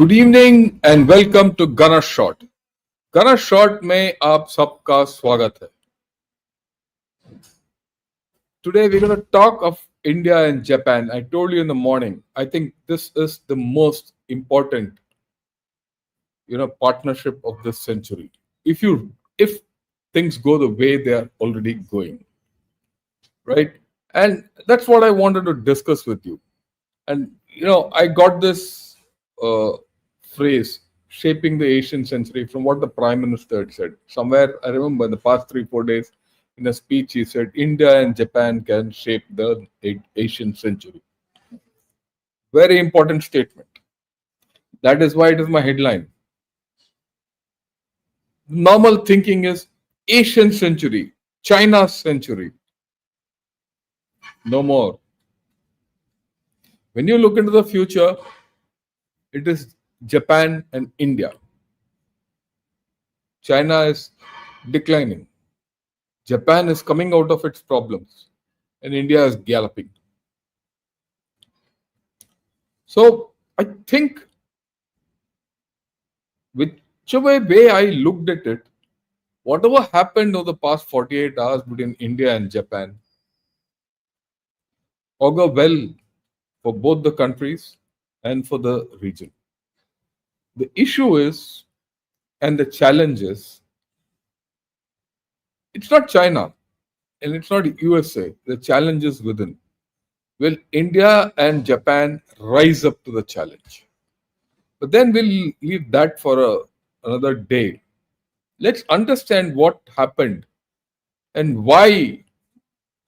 Good evening and welcome to Gunner Shot. Gunner Shot में आप सबका स्वागत है। Today we're going to talk of India and Japan. I told you in the morning, I think this is the most important, partnership of this century. If things go the way they are already going, right? And that's what I wanted to discuss with you. And I got this uh, phrase, shaping the Asian century, from what the Prime Minister had said. Somewhere, I remember in the past 3-4 days, in a speech, he said, India and Japan can shape the Asian century. Very important statement. That is why it is my headline. Normal thinking is Asian century, China's century. No more. When you look into the future, it is Japan and India. China is declining. Japan is coming out of its problems and India is galloping. So I think whichever way I looked at it, whatever happened over the past 48 hours between India and Japan augur well for both the countries and for the region. The issue is, and the challenge is, it's not China and it's not USA. The challenge is within. Will India and Japan rise up to the challenge? But then we'll leave that for another day. Let's understand what happened and why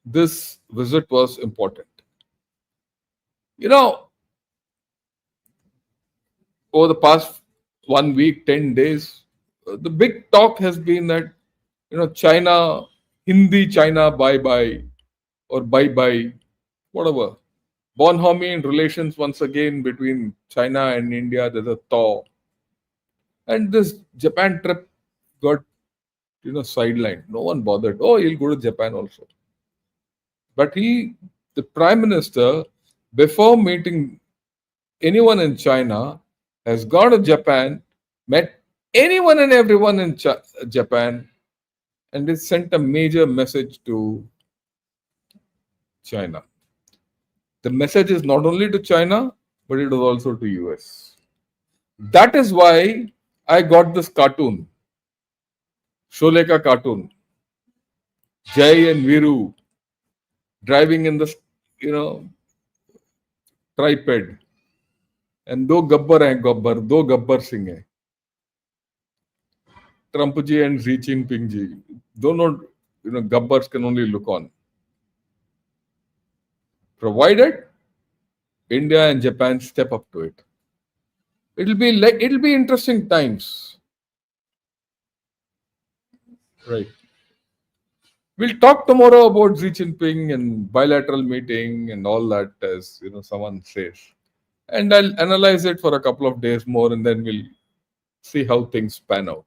this visit was important. Over the past 1 week, 10 days, the big talk has been that, China, Hindi China bye bye or bye bye, whatever. Bonhomme relations once again between China and India, there's a thaw. And this Japan trip got, sidelined. No one bothered. Oh, he'll go to Japan also. But the Prime Minister, before meeting anyone in China, has gone to Japan, met anyone and everyone in Japan, and has sent a major message to China. The message is not only to China, but it is also to US. That is why I got this cartoon, Sholay ka cartoon, Jai and Viru driving in the, tripod. And दो गब्बर हैं गब्बर, दो गब्बर सिंह हैं, Trump ji and Xi Jinping ji. Dono, Gabbars can only look on. Provided India and Japan step up to it. It'll be interesting times. Right. We'll talk tomorrow about Xi Jinping and bilateral meeting and all that, as someone says. And I'll analyze it for a couple of days more and then we'll see how things pan out.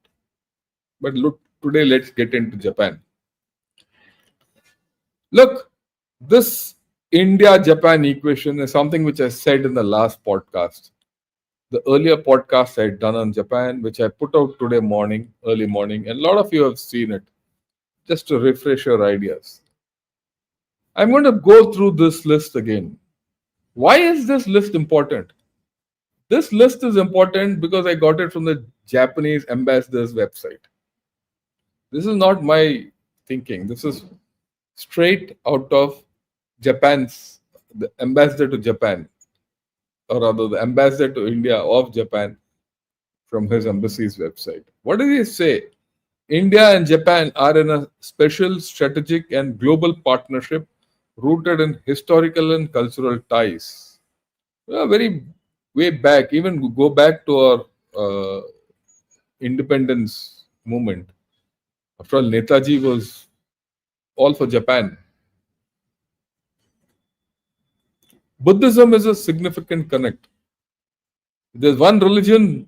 But look, today let's get into Japan. Look, this India-Japan equation is something which I said in the last podcast. The earlier podcast I had done on Japan, which I put out today morning, early morning, and a lot of you have seen it, just to refresh your ideas. I'm going to go through this list again. Why is this list important? This list is important because I got it from the Japanese ambassador's website. This is not my thinking. This is straight out of Japan's, the ambassador to Japan, or rather the ambassador to India of Japan, from his embassy's website. What does he say? India and Japan are in a special strategic and global partnership rooted in historical and cultural ties. Very way back, even go back to our independence movement. After all, Netaji was all for Japan. Buddhism is a significant connect. There's one religion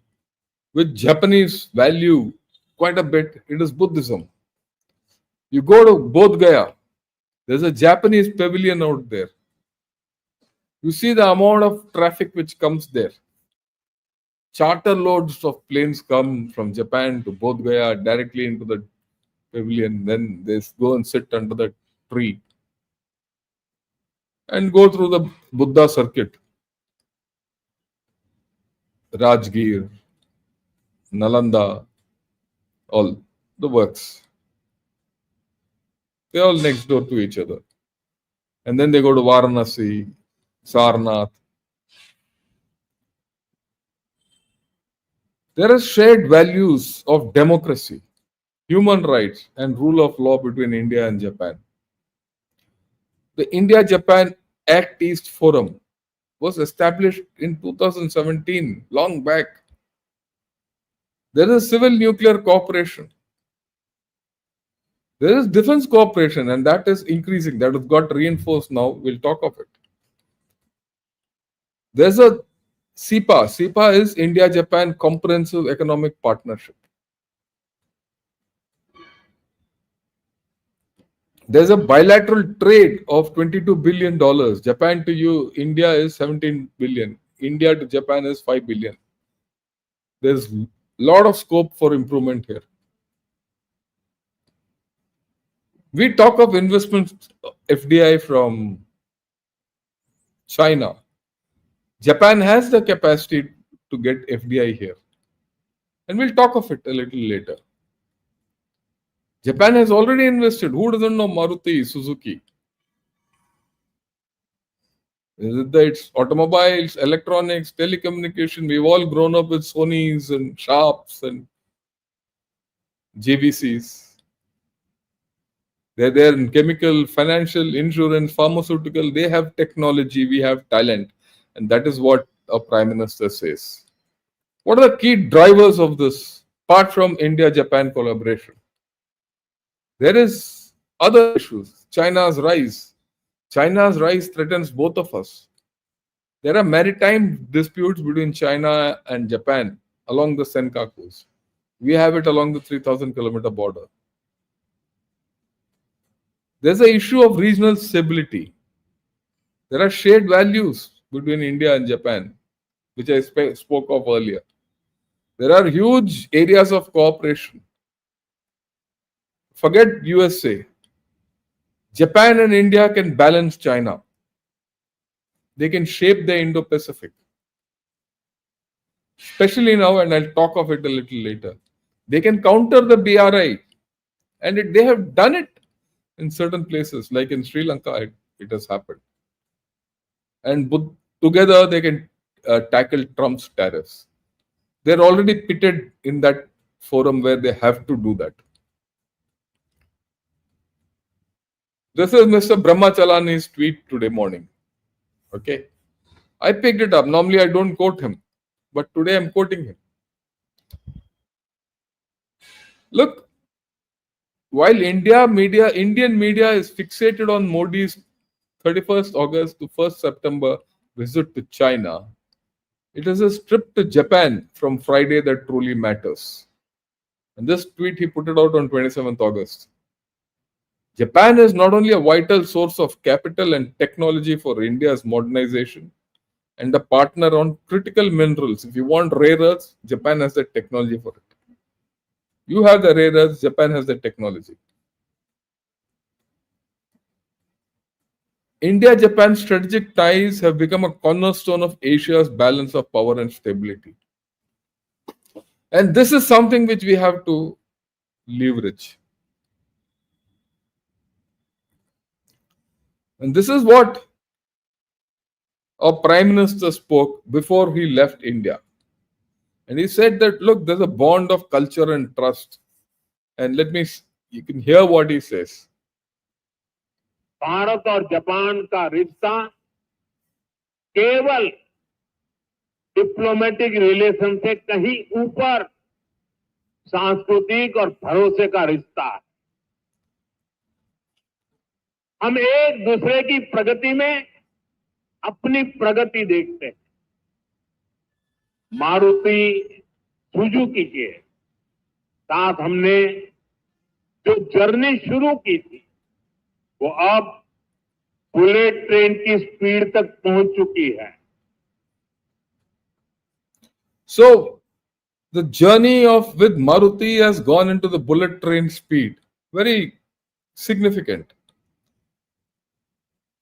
with Japanese value quite a bit, it is Buddhism. You go to Bodh Gaya, there's a Japanese pavilion out there. You see the amount of traffic which comes there. Charter loads of planes come from Japan to Bodh Gaya directly into the pavilion. Then they go and sit under the tree and go through the Buddha circuit, Rajgir, Nalanda, all the works. They're all next door to each other. And then they go to Varanasi, Sarnath. There are shared values of democracy, human rights, and rule of law between India and Japan. The India Japan Act East Forum was established in 2017, long back. There is civil nuclear cooperation. There is defense cooperation, and that is increasing. That has got reinforced now. We'll talk of it. There's a CEPA. CEPA is India Japan Comprehensive Economic Partnership. There's a bilateral trade of $22 billion. Japan to India is 17 billion. India to Japan is 5 billion. There's a lot of scope for improvement here. We talk of investment FDI from China. Japan has the capacity to get FDI here. And we'll talk of it a little later. Japan has already invested. Who doesn't know Maruti, Suzuki? It's automobiles, electronics, telecommunication. We've all grown up with Sonys and Sharps and JVCs. They're there in chemical, financial, insurance, pharmaceutical. They have technology, we have talent. And that is what a prime minister says. What are the key drivers of this, apart from India-Japan collaboration? There is other issues. China's rise. China's rise threatens both of us. There are maritime disputes between China and Japan along the Senkakus. We have it along the 3,000-kilometer border. There's an issue of regional stability. There are shared values between India and Japan, which I spoke of earlier. There are huge areas of cooperation. Forget USA. Japan and India can balance China. They can shape the Indo-Pacific. Especially now, and I'll talk of it a little later. They can counter the BRI. And they have done it in certain places, like in Sri Lanka, it has happened. And together they can tackle Trump's tariffs. They're already pitted in that forum where they have to do that. This is Mr. Brahmachalani's tweet today morning. Okay. I picked it up. Normally I don't quote him, but today I'm quoting him. Look, while Indian media is fixated on Modi's 31st August to 1st September visit to China, it is a trip to Japan from Friday that truly matters. And this tweet, he put it out on 27th August. Japan is not only a vital source of capital and technology for India's modernization and a partner on critical minerals. If you want rare earths, Japan has the technology for it. You have the rare earths, Japan has the technology. India-Japan strategic ties have become a cornerstone of Asia's balance of power and stability. And this is something which we have to leverage. And this is what our Prime Minister spoke before he left India. And he said that, look, there's a bond of culture and trust. And you can hear what he says. Bharat और Japan का रिश्ता केवल diplomatic relation से कहीं ऊपर सांस्कृतिक और भरोसे का रिश्ता है। हम एक दूसरे की प्रगति में अपनी प्रगति देखते हैं। मारुति सुजुकी के साथ हमने जो जर्नी शुरू की थी वो अब बुलेट ट्रेन की स्पीड तक पहुंच चुकी है। So the journey of with Maruti has gone into the bullet train speed. Very significant.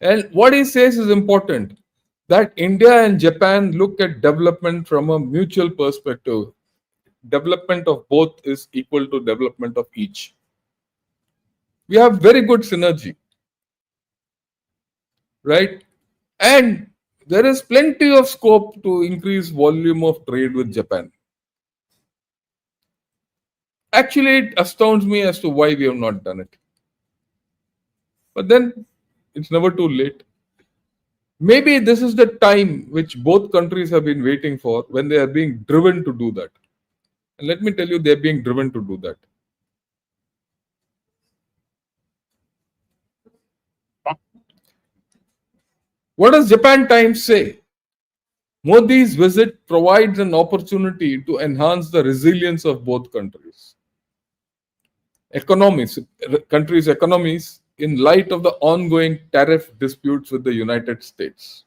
And what he says is important, that India and Japan look at development from a mutual perspective. Development of both is equal to development of each. We have very good synergy, right? And there is plenty of scope to increase volume of trade with Japan. Actually, it astounds me as to why we have not done it. But then it's never too late. Maybe this is the time which both countries have been waiting for, when they are being driven to do that. And let me tell you, they're being driven to do that. What does Japan Times say? Modi's visit provides an opportunity to enhance the resilience of both countries. Economies, countries' economies, in light of the ongoing tariff disputes with the United States.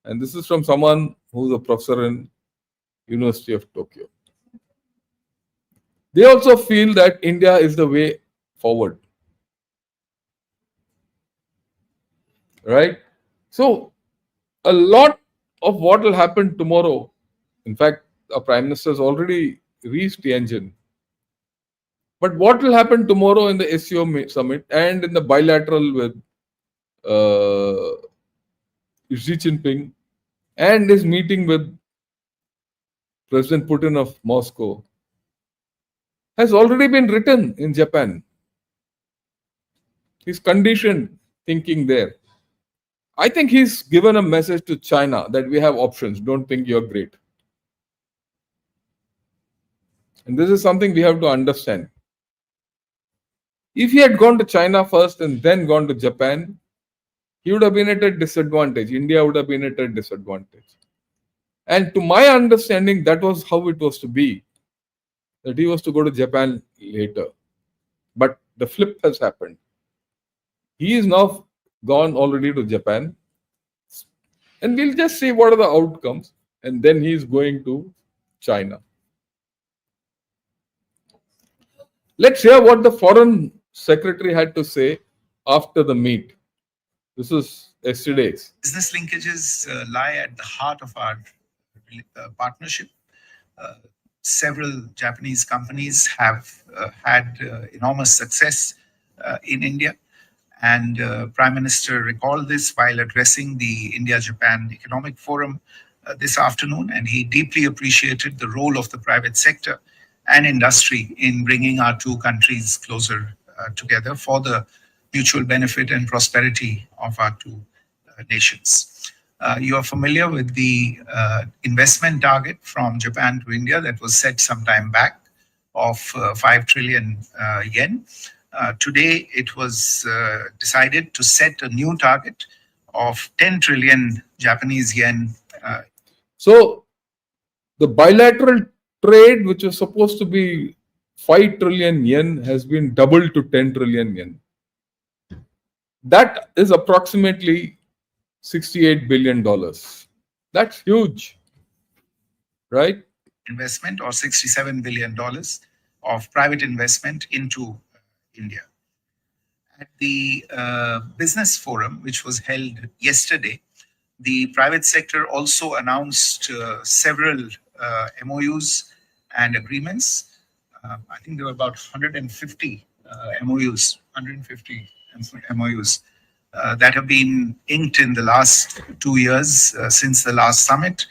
And this is from someone who's a professor in University of Tokyo. They also feel that India is the way forward, right? So a lot of what will happen tomorrow. In fact, our prime minister has already reached the engine. But what will happen tomorrow in the SEO summit and in the bilateral with Xi Jinping and his meeting with President Putin of Moscow has already been written in Japan. He's conditioned thinking there. I think he's given a message to China that we have options. Don't think you're great. And this is something we have to understand. If he had gone to China first and then gone to Japan, he would have been at a disadvantage. India would have been at a disadvantage. And to my understanding, that was how it was to be, that he was to go to Japan later. But the flip has happened. He is now gone already to Japan. And we'll just see what are the outcomes. And then he is going to China. Let's hear what the foreign secretary had to say after the meet. This is yesterday's. Business linkages lie at the heart of our partnership. Several Japanese companies have had enormous success in India. And Prime Minister recalled this while addressing the India-Japan Economic Forum this afternoon, and he deeply appreciated the role of the private sector and industry in bringing our two countries closer together for the mutual benefit and prosperity of our two nations. You are familiar with the investment target from Japan to India that was set some time back of 5 trillion yen. Today, it was decided to set a new target of 10 trillion Japanese yen. So, the bilateral trade, which was supposed to be 5 trillion yen, has been doubled to 10 trillion yen. That is approximately $68 billion. That's huge, right? Investment, or $67 billion of private investment into India. At the business forum, which was held yesterday, the private sector also announced several MOUs and agreements. I think there were about 150 MOUs, that have been inked in the last 2 years since the last summit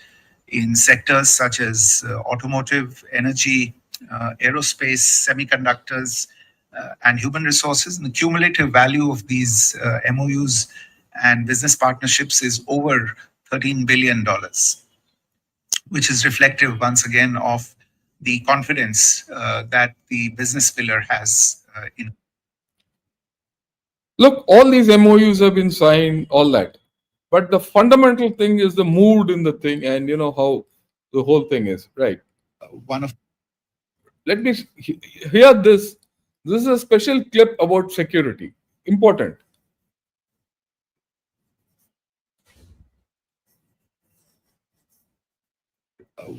in sectors such as automotive, energy, aerospace, semiconductors, and human resources. And the cumulative value of these MOUs and business partnerships is over $13 billion, which is reflective once again of the confidence that the business pillar has in. Look, all these MOUs have been signed, all that. But the fundamental thing is the mood in the thing, and you know how the whole thing is, right? One of Let me hear this. This is a special clip about security. Important.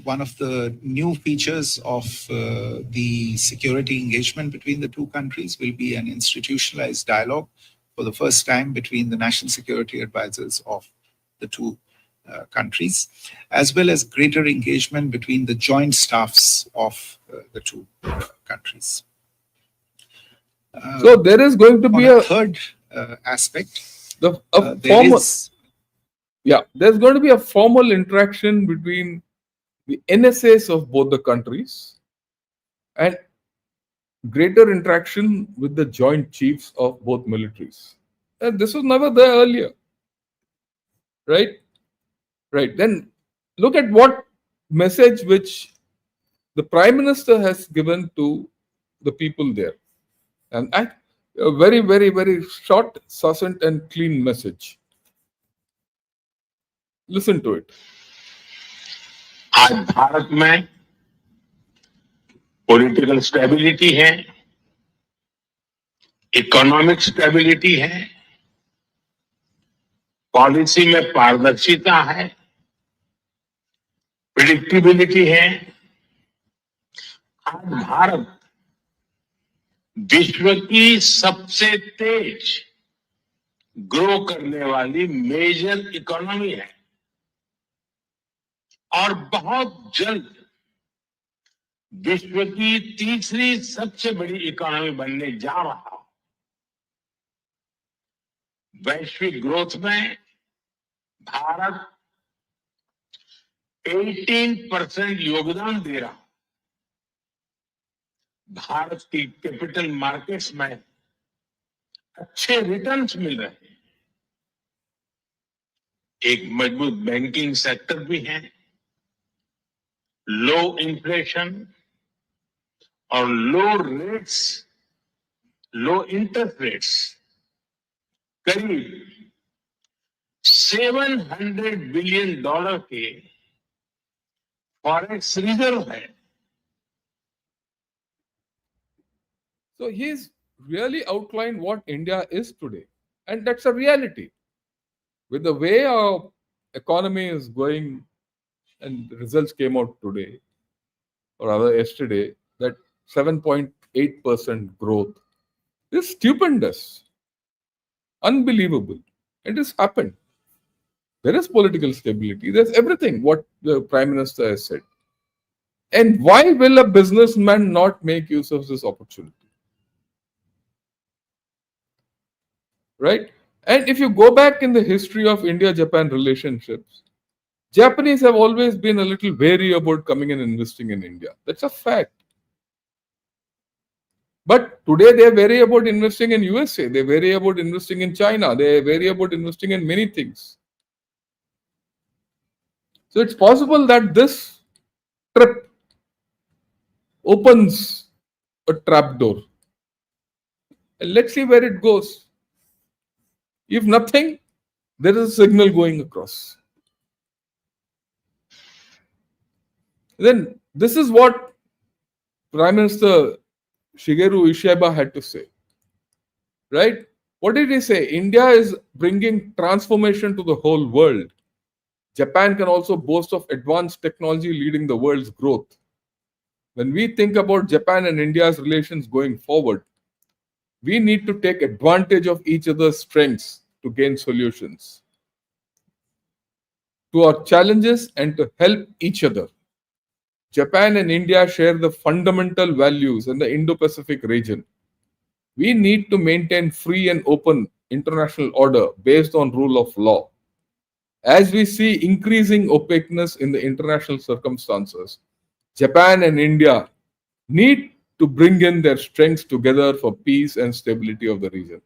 One of the new features of the security engagement between the two countries will be an institutionalized dialogue for the first time between the national security advisors of the two countries, as well as greater engagement between the joint staffs of the two countries. So there is going to On be a a third aspect, there formal, is yeah, there's going to be a formal interaction between the NSAs of both the countries and greater interaction with the joint chiefs of both militaries. And this was never there earlier, right? Right. Then look at what message which the Prime Minister has given to the people there. And a very, very, very short, succinct, and clean message. Listen to it. आज भारत में political stability है, economic stability है, policy में पारदर्शिता है, प्रिडिक्टिबिलिटी है। आज भारत विश्व की सबसे तेज ग्रो करने वाली मेजर इकोनॉमी है और बहुत जल्द विश्व की तीसरी सबसे बड़ी इकोनॉमी बनने जा रहा है। वैश्विक ग्रोथ में भारत 18% योगदान दे रहा है। भारत की कैपिटल मार्केट्स में अच्छे रिटर्न्स मिल रहे हैं। एक मजबूत बैंकिंग सेक्टर भी है, लो इन्फ्लेशन और लो इंटरेस्ट रेट्स, करीब $700 बिलियन के फॉरेक्स रिजर्व है। So he's really outlined what India is today. And that's a reality. With the way our economy is going, and the results came out today, or rather yesterday, that 7.8% growth is stupendous, unbelievable. It has happened. There is political stability, there's everything, what the Prime Minister has said. And why will a businessman not make use of this opportunity? Right? And if you go back in the history of India-Japan relationships, Japanese have always been a little wary about coming and investing in India. That's a fact. But today they're wary about investing in USA. They're wary about investing in China. They're wary about investing in many things. So it's possible that this trip opens a trapdoor. And let's see where it goes. If nothing, there is a signal going across. Then this is what Prime Minister Shigeru Ishiba had to say. Right? What did he say? India is bringing transformation to the whole world. Japan can also boast of advanced technology leading the world's growth. When we think about Japan and India's relations going forward, we need to take advantage of each other's strengths to gain solutions to our challenges and to help each other. Japan and India share the fundamental values in the Indo-Pacific region. We need to maintain free and open international order based on rule of law. As we see increasing opaqueness in the international circumstances, Japan and India need to bring in their strengths together for peace and stability of the region.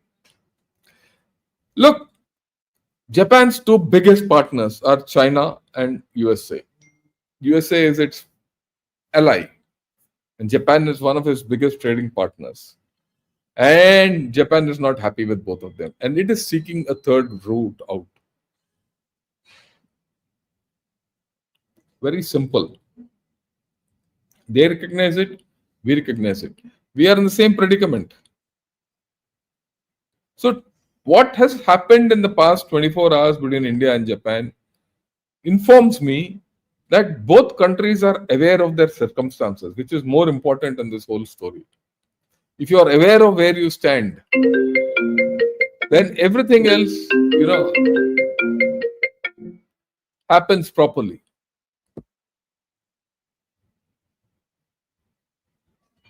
Look, Japan's two biggest partners are China and USA. USA is its ally, and Japan is one of its biggest trading partners. And Japan is not happy with both of them, and it is seeking a third route out. Very simple. They recognize it, we recognize it. We are in the same predicament. So, what has happened in the past 24 hours between India and Japan informs me that both countries are aware of their circumstances, which is more important in this whole story. If you are aware of where you stand, then everything else, happens properly,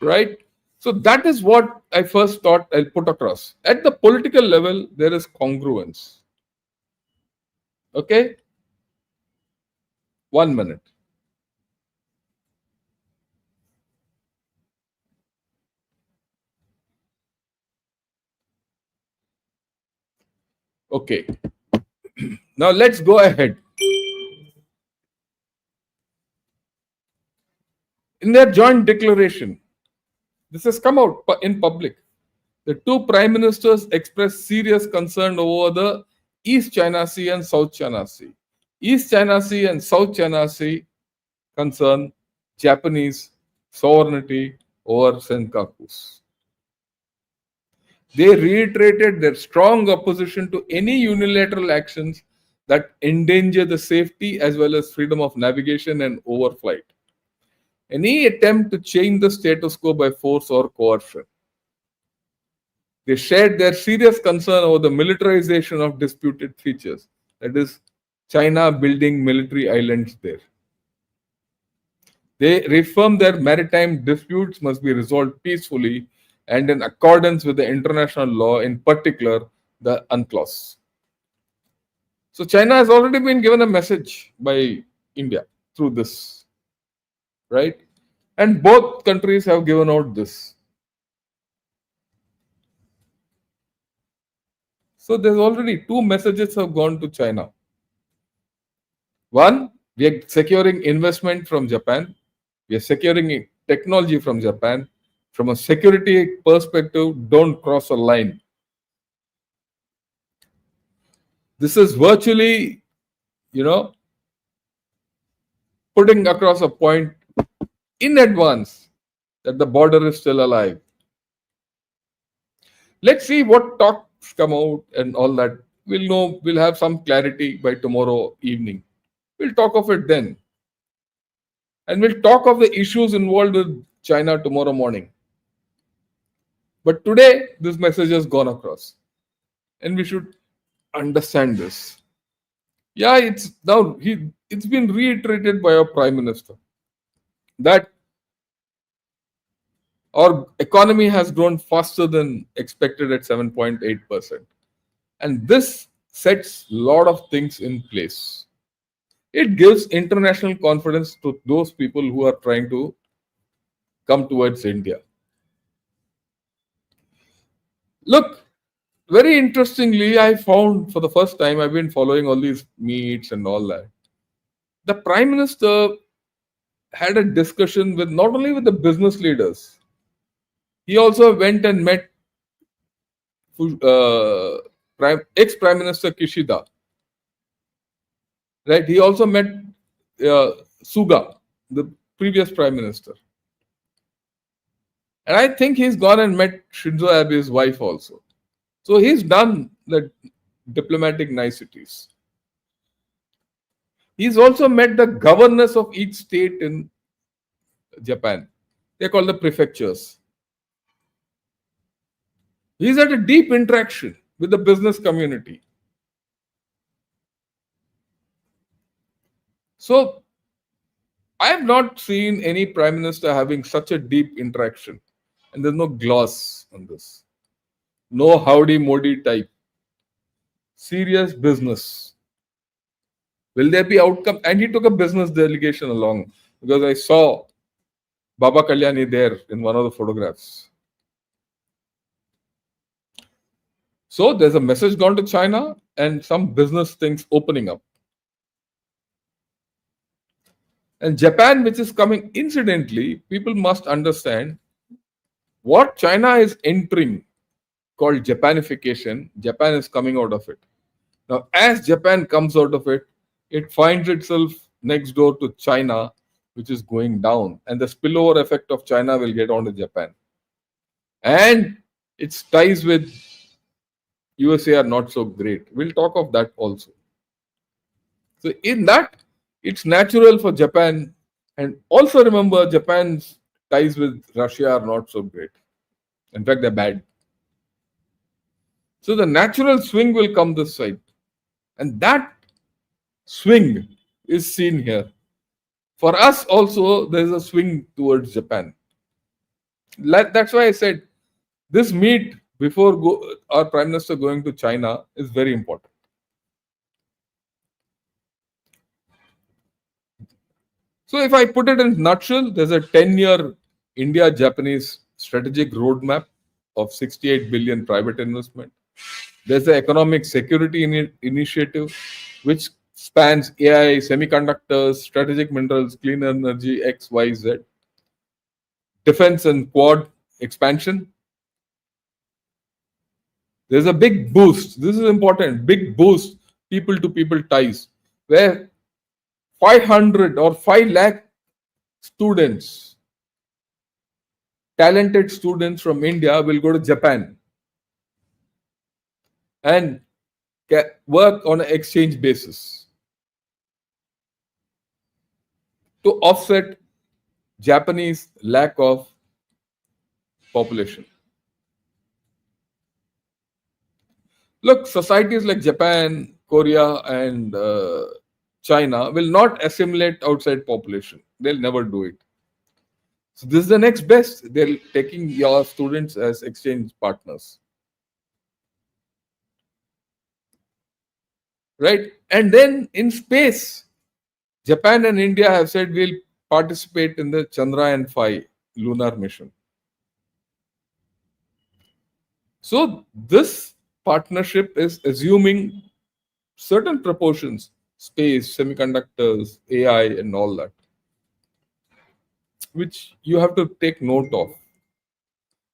right? So that is what I first thought I'll put across. At the political level, there is congruence. Okay, 1 minute. Okay, now let's go ahead. In their joint declaration, this has come out in public. The two prime ministers expressed serious concern over the East China Sea and South China Sea. East China Sea and South China Sea concern Japanese sovereignty over Senkakus. They reiterated their strong opposition to any unilateral actions that endanger the safety as well as freedom of navigation and overflight. Any attempt to change the status quo by force or coercion. They shared their serious concern over the militarization of disputed features, that is, China building military islands there. They reaffirmed that maritime disputes must be resolved peacefully and in accordance with the international law, in particular the UNCLOS. So China has already been given a message by India through this, right? And both countries have given out this. So there's already two messages have gone to China. One, we are securing investment from Japan. We are securing technology from Japan. From a security perspective, don't cross a line. This is virtually, putting across a point in advance that the border is still alive. Let's see what talks come out and all that. We'll know, we'll have some clarity by tomorrow evening. We'll talk of it then. And we'll talk of the issues involved with China tomorrow morning. But today, this message has gone across. And we should understand this. Yeah, it's been reiterated by our Prime Minister that our economy has grown faster than expected at 7.8%. And this sets a lot of things in place. It gives international confidence to those people who are trying to come towards India. Look, very interestingly, I found for the first time, I've been following all these meets and all that. The Prime Minister had a discussion with not only with the business leaders, he also went and met ex-Prime Minister Kishida. Right? He also met Suga, the previous Prime Minister. And I think he's gone and met Shinzo Abe's wife also. So he's done the diplomatic niceties. He's also met the governors of each state in Japan. They're called the prefectures. He's had a deep interaction with the business community. So I have not seen any prime minister having such a deep interaction. And there's no gloss on this. No howdy Modi type. Serious business. Will there be outcome? And he took a business delegation along because I saw Baba Kalyani there in one of the photographs. So there's a message gone to China and some business things opening up. And Japan, which is coming incidentally, people must understand what China is entering, called Japanification. Japan is coming out of it. Now, as Japan comes out of it, it finds itself next door to China, which is going down. And the spillover effect of China will get onto Japan. And its ties with USA are not so great. We'll talk of that also. So in that, It's natural for Japan, and also remember Japan's ties with Russia are not so great. In fact, they're bad. So the natural swing will come this side, and that swing is seen here. For us also, there is a swing towards Japan. That's why I said this meet before our Prime Minister going to China is very important. So if I put it in a nutshell, there's a 10-year India-Japanese strategic roadmap of 68 billion private investment. There's the economic security initiative, which spans AI, semiconductors, strategic minerals, clean energy, X, Y, Z. Defense and Quad expansion. There's a big boost. This is important. Big boost people to people ties, where 500 or 5 lakh students, talented students from India will go to Japan and work on an exchange basis to offset Japanese lack of population. Look, societies like Japan, Korea, and China will not assimilate outside population. They'll never do it. So this is the next best. They're taking your students as exchange partners. Right? And then in space, Japan and India have said we'll participate in the Chandrayaan-5 lunar mission. So this partnership is assuming certain proportions, space, semiconductors, AI, and all that, which you have to take note of.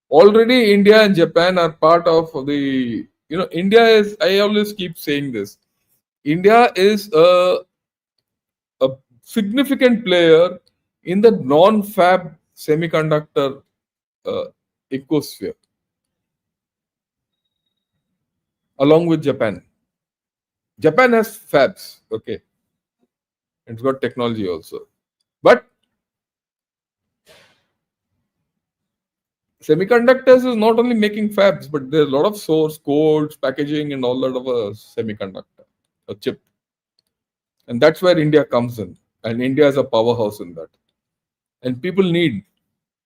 Already, India and Japan are part of the, India is, I always keep saying this, India is a significant player in the non-fab semiconductor uh, ecosphere, along with Japan. Japan has fabs, okay, it's got technology also. But semiconductors is not only making fabs, but there's a lot of source codes, packaging, and all that of a semiconductor, a chip. And that's where India comes in. And India is a powerhouse in that. And people need.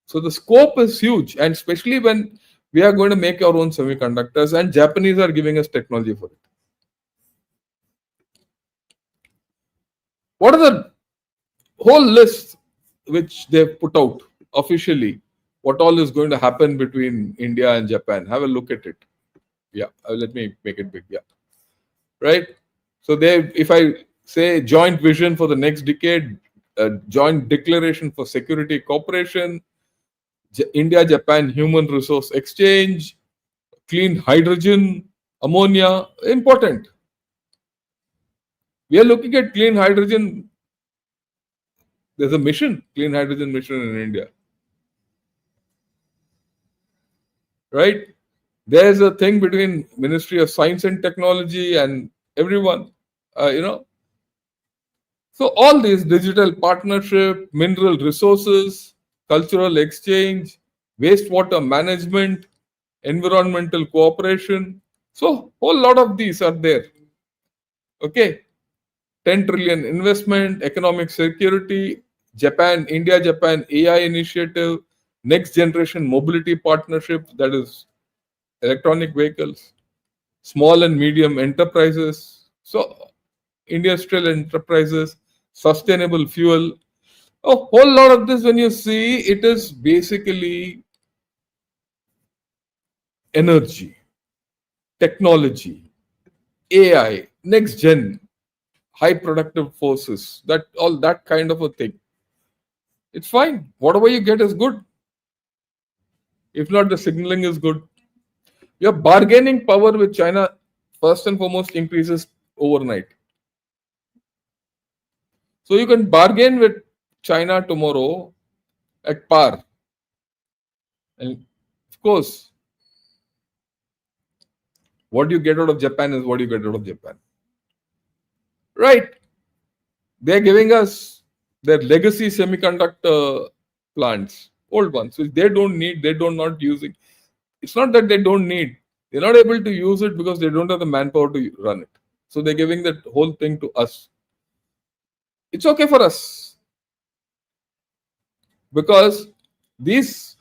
So the scope is huge. And especially when we are going to make our own semiconductors, and Japanese are giving us technology for it. What are the whole list which they've put out officially? What all is going to happen between India and Japan? Have a look at it. Yeah, let me make it big. Yeah, right. So if I say joint vision for the next decade, joint declaration for security cooperation, India-Japan human resource exchange, clean hydrogen, ammonia, important. We are looking at clean hydrogen. There's a mission, clean hydrogen mission in India. Right? There's a thing between Ministry of Science and Technology and everyone, So all these digital partnership, mineral resources, cultural exchange, wastewater management, environmental cooperation. So whole lot of these are there. Okay. 10 trillion investment, economic security, Japan, India, Japan AI initiative, next generation mobility partnership, that is electronic vehicles, small and medium enterprises, so industrial enterprises, sustainable fuel. A whole lot of this, when you see, it is basically energy, technology, AI, next gen, high productive forces, that all that kind of a thing. It's fine. Whatever you get is good. If not, the signaling is good. Your bargaining power with China, first and foremost, increases overnight. So you can bargain with China tomorrow at par. And of course, what you get out of Japan is what you get out of Japan. Right. They're giving us their legacy semiconductor plants, old ones, which they don't need, they don't not using. It's not that they don't need, they're not able to use it because they don't have the manpower to run it. So they're giving that whole thing to us. It's okay for us because these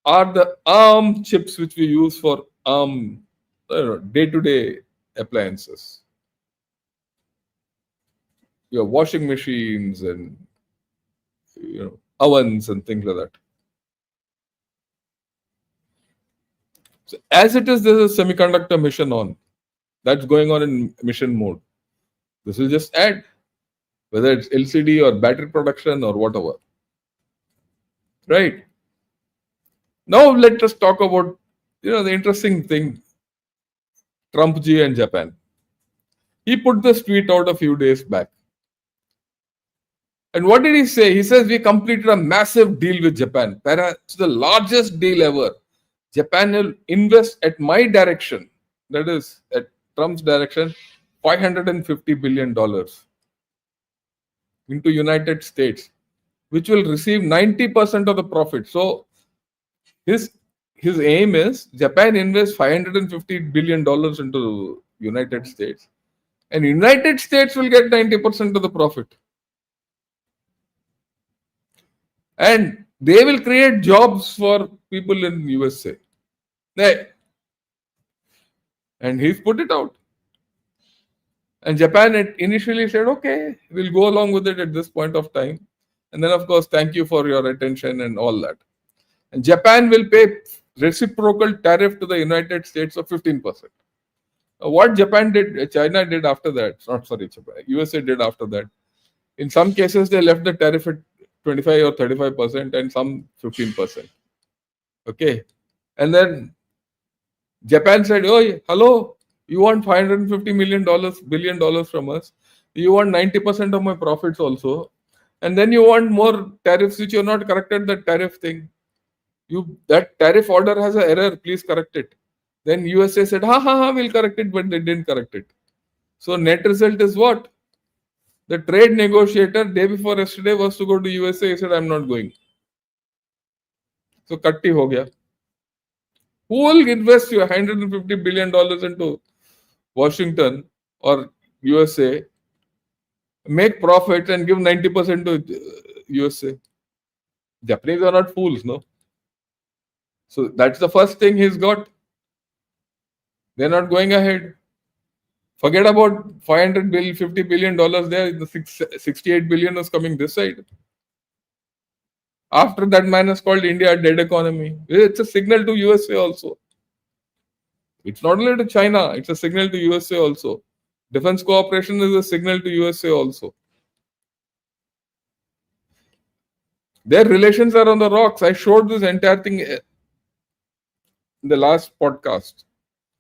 are the ARM chips which we use for ARM day-to-day appliances. Your washing machines and ovens and things like that. So as it is, there's a semiconductor mission on. That's going on in mission mode. This will just add, whether it's LCD or battery production or whatever. Right? Now let us talk about the interesting thing, Trump ji and Japan. He put this tweet out a few days back. And what did he say? He says we completed a massive deal with Japan. Perhaps the largest deal ever. Japan will invest at my direction, that is at Trump's direction, $550 billion into United States, which will receive 90% of the profit. So his aim is Japan invests $550 billion into United States, and United States will get 90% of the profit. And they will create jobs for people in USA. And he's put it out. And Japan initially said, okay, we'll go along with it at this point of time. And then, of course, thank you for your attention and all that. And Japan will pay reciprocal tariff to the United States of 15%. What China did after that, Japan, USA did after that. In some cases, they left the tariff at 25 or 35% and some 15%. Okay. And then Japan said, oh, hello, you want $550 billion from us. You want 90% of my profits also. And then you want more tariffs which you're not corrected that tariff thing. That tariff order has an error, please correct it. Then USA said, we'll correct it, but they didn't correct it. So net result is what? The trade negotiator day before yesterday was to go to USA. He said, I'm not going. So katti ho gaya. Who will invest your $150 billion into Washington or USA, make profits and give 90% to USA? Japanese are not fools, no? So that's the first thing he's got. They're not going ahead. Forget about $50 billion there. The 68 billion is coming this side. After that man is called India a dead economy. It's a signal to USA also. It's not only to China, it's a signal to USA also. Defense cooperation is a signal to USA also. Their relations are on the rocks. I showed this entire thing in the last podcast.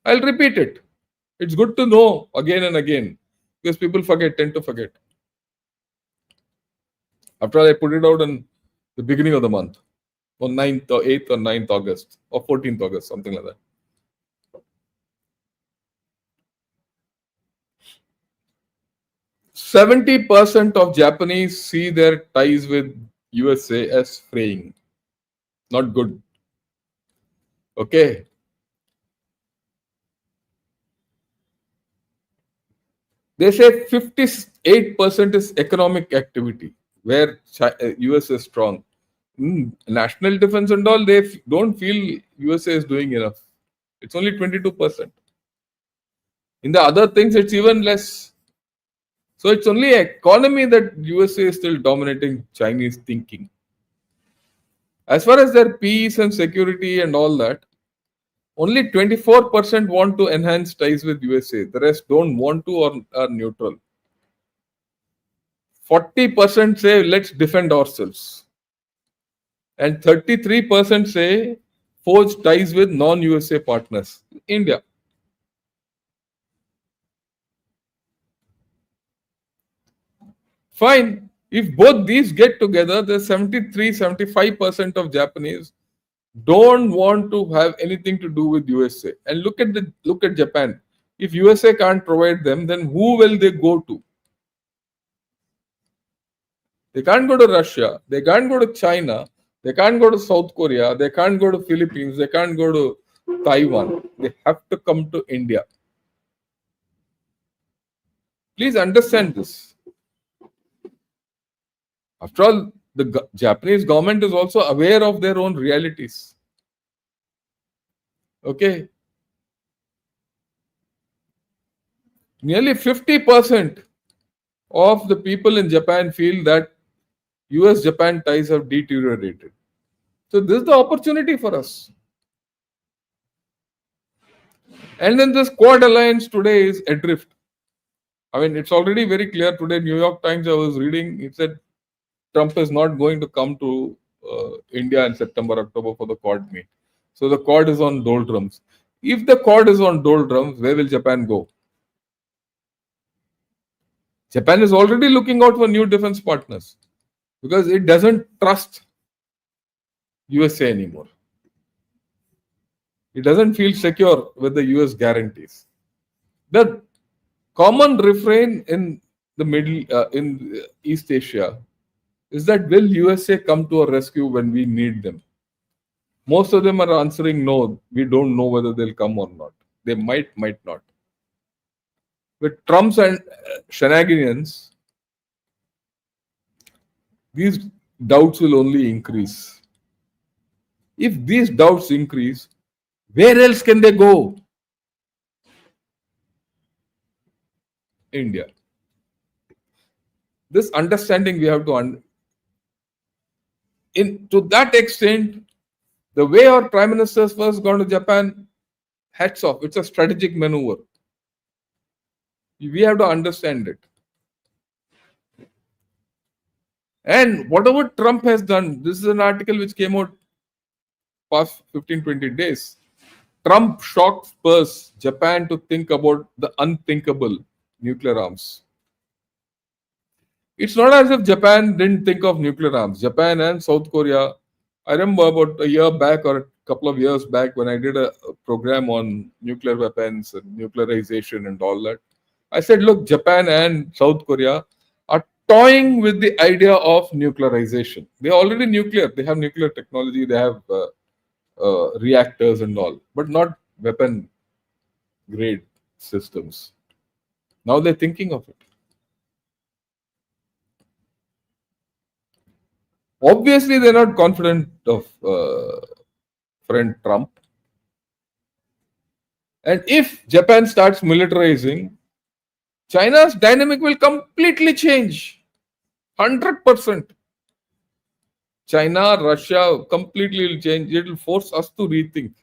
I'll repeat it. It's good to know again and again because people tend to forget. After all, I put it out in the beginning of the month, on 9th or 8th or 9th August or 14th August, something like that. %70 of Japanese see their ties with USA as fraying. Not good. Okay. They say 58% is economic activity, where US is strong. National defense and all, they don't feel USA is doing enough. It's only 22%. In the other things, it's even less. So it's only economy that USA is still dominating Chinese thinking. As far as their peace and security and all that, only 24% want to enhance ties with USA. The rest don't want to or are neutral. 40% say let's defend ourselves. And 33% say forge ties with non-USA partners. India. Fine. If both these get together, the 75% of Japanese don't want to have anything to do with USA. And look at Japan. If USA can't provide them, then who will they go to? They can't go to Russia. They can't go to China. They can't go to South Korea. They can't go to Philippines. They can't go to Taiwan. They have to come to India. Please understand this. After all, the Japanese government is also aware of their own realities. Okay. Nearly 50% of the people in Japan feel that US Japan ties have deteriorated. So, this is the opportunity for us. And then this Quad alliance today is adrift. I mean, it's already very clear today. New York Times, I was reading, it said Trump is not going to come to India in September, October for the Quad meet. So the Quad is on doldrums. If the Quad is on doldrums, where will Japan go? Japan is already looking out for new defense partners because it doesn't trust USA anymore. It doesn't feel secure with the US guarantees. The common refrain in the in East Asia is that will USA come to our rescue when we need them? Most of them are answering no. We don't know whether they'll come or not. They might not. With Trump's and shenanigans, these doubts will only increase. If these doubts increase, where else can they go? India. This understanding we have to to that extent, the way our prime ministers first gone to Japan, hats off. It's a strategic maneuver. We have to understand it. And whatever Trump has done, this is an article which came out past 15-20 days. Trump shocked Spurs Japan to think about the unthinkable, nuclear arms. It's not as if Japan didn't think of nuclear arms. Japan and South Korea. I remember about a year back or a couple of years back when I did a program on nuclear weapons and nuclearization and all that. I said, look, Japan and South Korea are toying with the idea of nuclearization. They are already nuclear. They have nuclear technology. They have reactors and all, but not weapon grade systems. Now they're thinking of it. Obviously, they're not confident of friend Trump. And if Japan starts militarizing, China's dynamic will completely change. 100%. China, Russia completely will change. It will force us to rethink.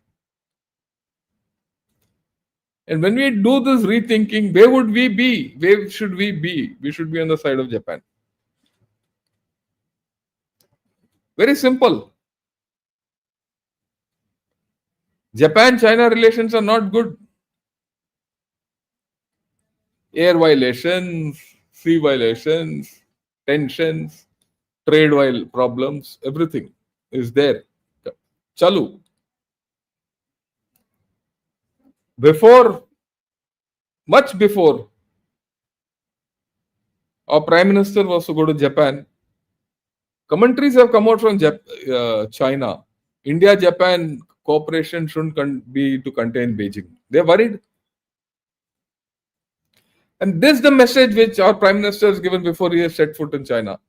And when we do this rethinking, where would we be? Where should we be? We should be on the side of Japan. Very simple. Japan-China relations are not good. Air violations, sea violations, tensions, trade problems, everything is there. Chalu. Much before our Prime Minister was to go to Japan, commentaries have come out from China. India-Japan cooperation shouldn't be to contain Beijing. They're worried. And this is the message which our Prime Minister has given before he has set foot in China.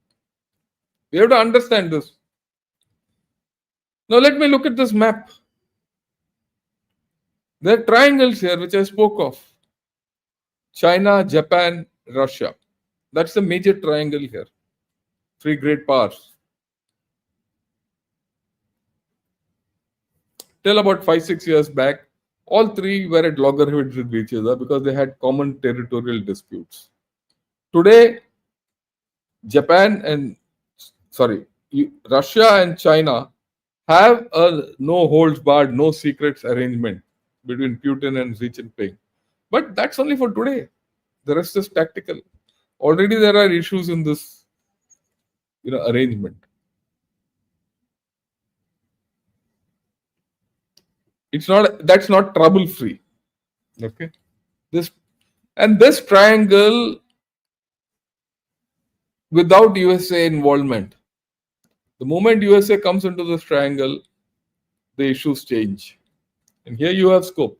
We have to understand this. Now let me look at this map. There are triangles here which I spoke of. China, Japan, Russia. That's the major triangle here. Three great powers. Till about 5-6 years back, all three were at loggerheads with each other because they had common territorial disputes. Today, Russia and China have a no holds barred, no secrets arrangement between Putin and Xi Jinping. But that's only for today. The rest is tactical. Already there are issues in this arrangement. That's not trouble free. Okay. This triangle without USA involvement. The moment USA comes into this triangle, the issues change. And here you have scope.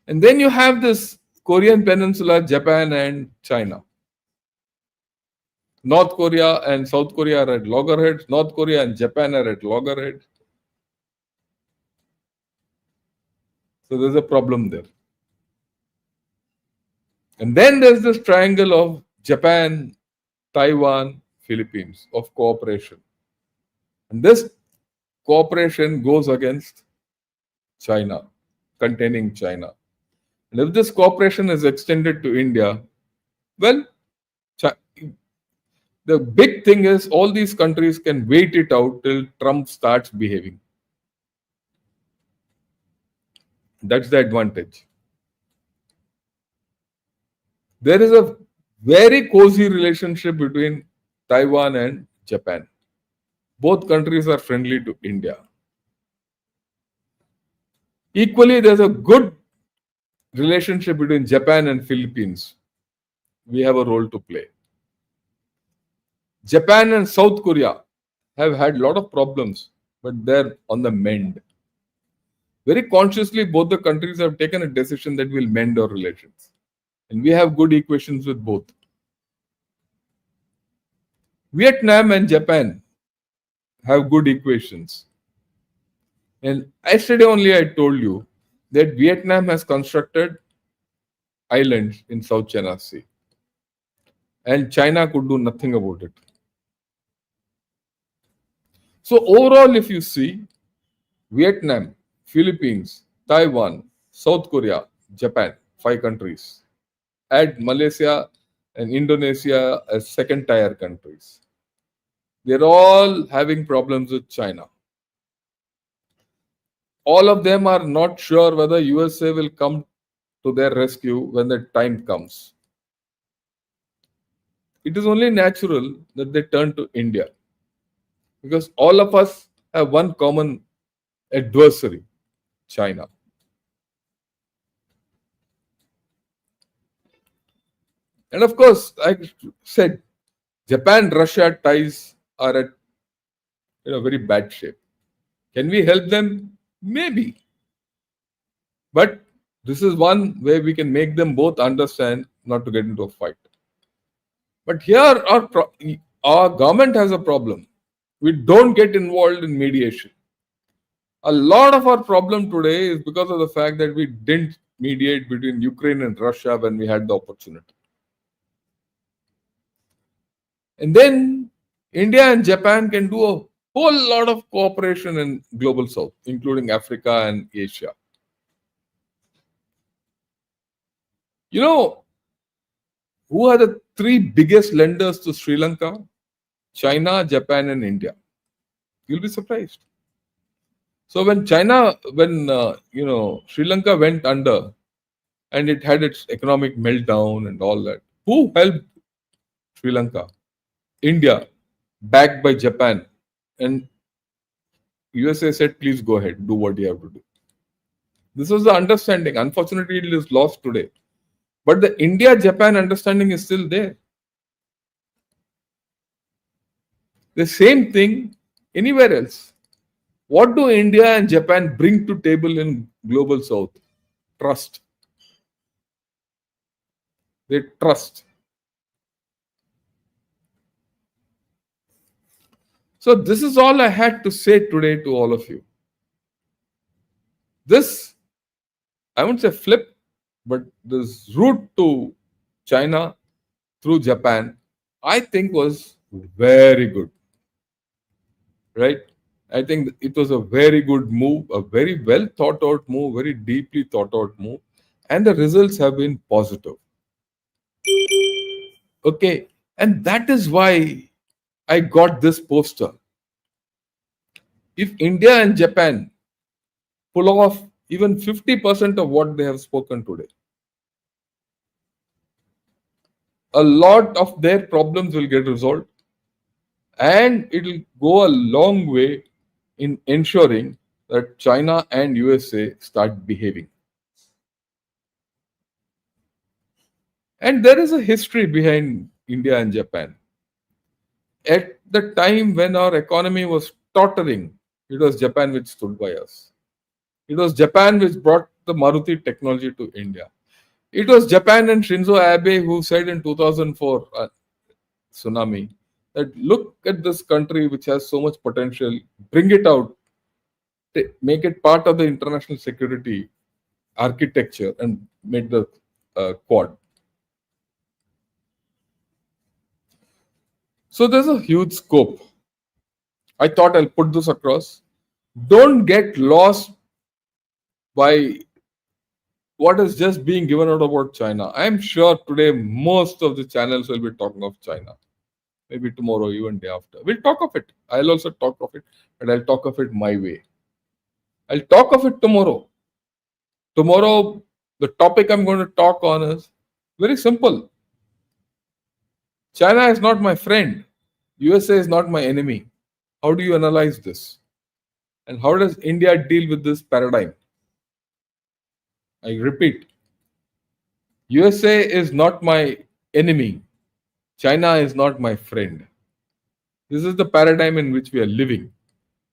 And then you have this Korean Peninsula, Japan, and China. North Korea and South Korea are at loggerheads. North Korea and Japan are at loggerheads. So there's a problem there. And then there's this triangle of Japan, Taiwan, Philippines of cooperation. And this cooperation goes against China, containing China. And if this cooperation is extended to India, well, the big thing is all these countries can wait it out till Trump starts behaving. That's the advantage. There is a very cozy relationship between Taiwan and Japan. Both countries are friendly to India. Equally, there's a good relationship between Japan and Philippines. We have a role to play. Japan and South Korea have had a lot of problems, but they're on the mend. Very consciously, both the countries have taken a decision that will mend our relations. And we have good equations with both. Vietnam and Japan have good equations. And yesterday only I told you that Vietnam has constructed islands in South China Sea. And China could do nothing about it. So overall, if you see, Vietnam, Philippines, Taiwan, South Korea, Japan, 5 countries. Add Malaysia and Indonesia as second tier countries. They're all having problems with China. All of them are not sure whether USA will come to their rescue when the time comes. It is only natural that they turn to India because all of us have one common adversary, China. And of course, like I said, Japan-Russia ties are at very bad shape. Can we help them? Maybe. But this is one way we can make them both understand not to get into a fight. But here our government has a problem. We don't get involved in mediation. A lot of our problem today is because of the fact that we didn't mediate between Ukraine and Russia when we had the opportunity. And then India and Japan can do a whole lot of cooperation in global south, including Africa and Asia. You know, who are the 3 biggest lenders to Sri Lanka? China, Japan, and India. You'll be surprised. So when Sri Lanka went under and it had its economic meltdown and all that, who helped Sri Lanka? India, backed by Japan. And USA said, please go ahead, do what you have to do. This was the understanding. Unfortunately, it is lost today. But the India-Japan understanding is still there. The same thing anywhere else. What do India and Japan bring to table in global south? Trust. They trust. So this is all I had to say today to all of you. This, I won't say flip, but this route to China through Japan, I think was very good. Right? I think it was a very good move, a very well thought out move, very deeply thought out move, and the results have been positive. Okay, and that is why I got this poster. If India and Japan pull off even 50% of what they have spoken today, a lot of their problems will get resolved, and it will go a long way in ensuring that China and USA start behaving. And there is a history behind India and Japan. At the time when our economy was tottering, it was Japan which stood by us. It was Japan which brought the Maruti technology to India. It was Japan and Shinzo Abe who said in 2004 tsunami that look at this country which has so much potential, bring it out, make it part of the international security architecture and make the Quad. So there's a huge scope. I thought I'll put this across. Don't get lost by what is just being given out about China. I'm sure today most of the channels will be talking of China. Maybe tomorrow, even day after. We'll talk of it. I'll also talk of it, but I'll talk of it my way. I'll talk of it tomorrow. Tomorrow, the topic I'm going to talk on is very simple. China is not my friend. USA is not my enemy. How do you analyze this? And how does India deal with this paradigm? I repeat, USA is not my enemy. China is not my friend. This is the paradigm in which we are living.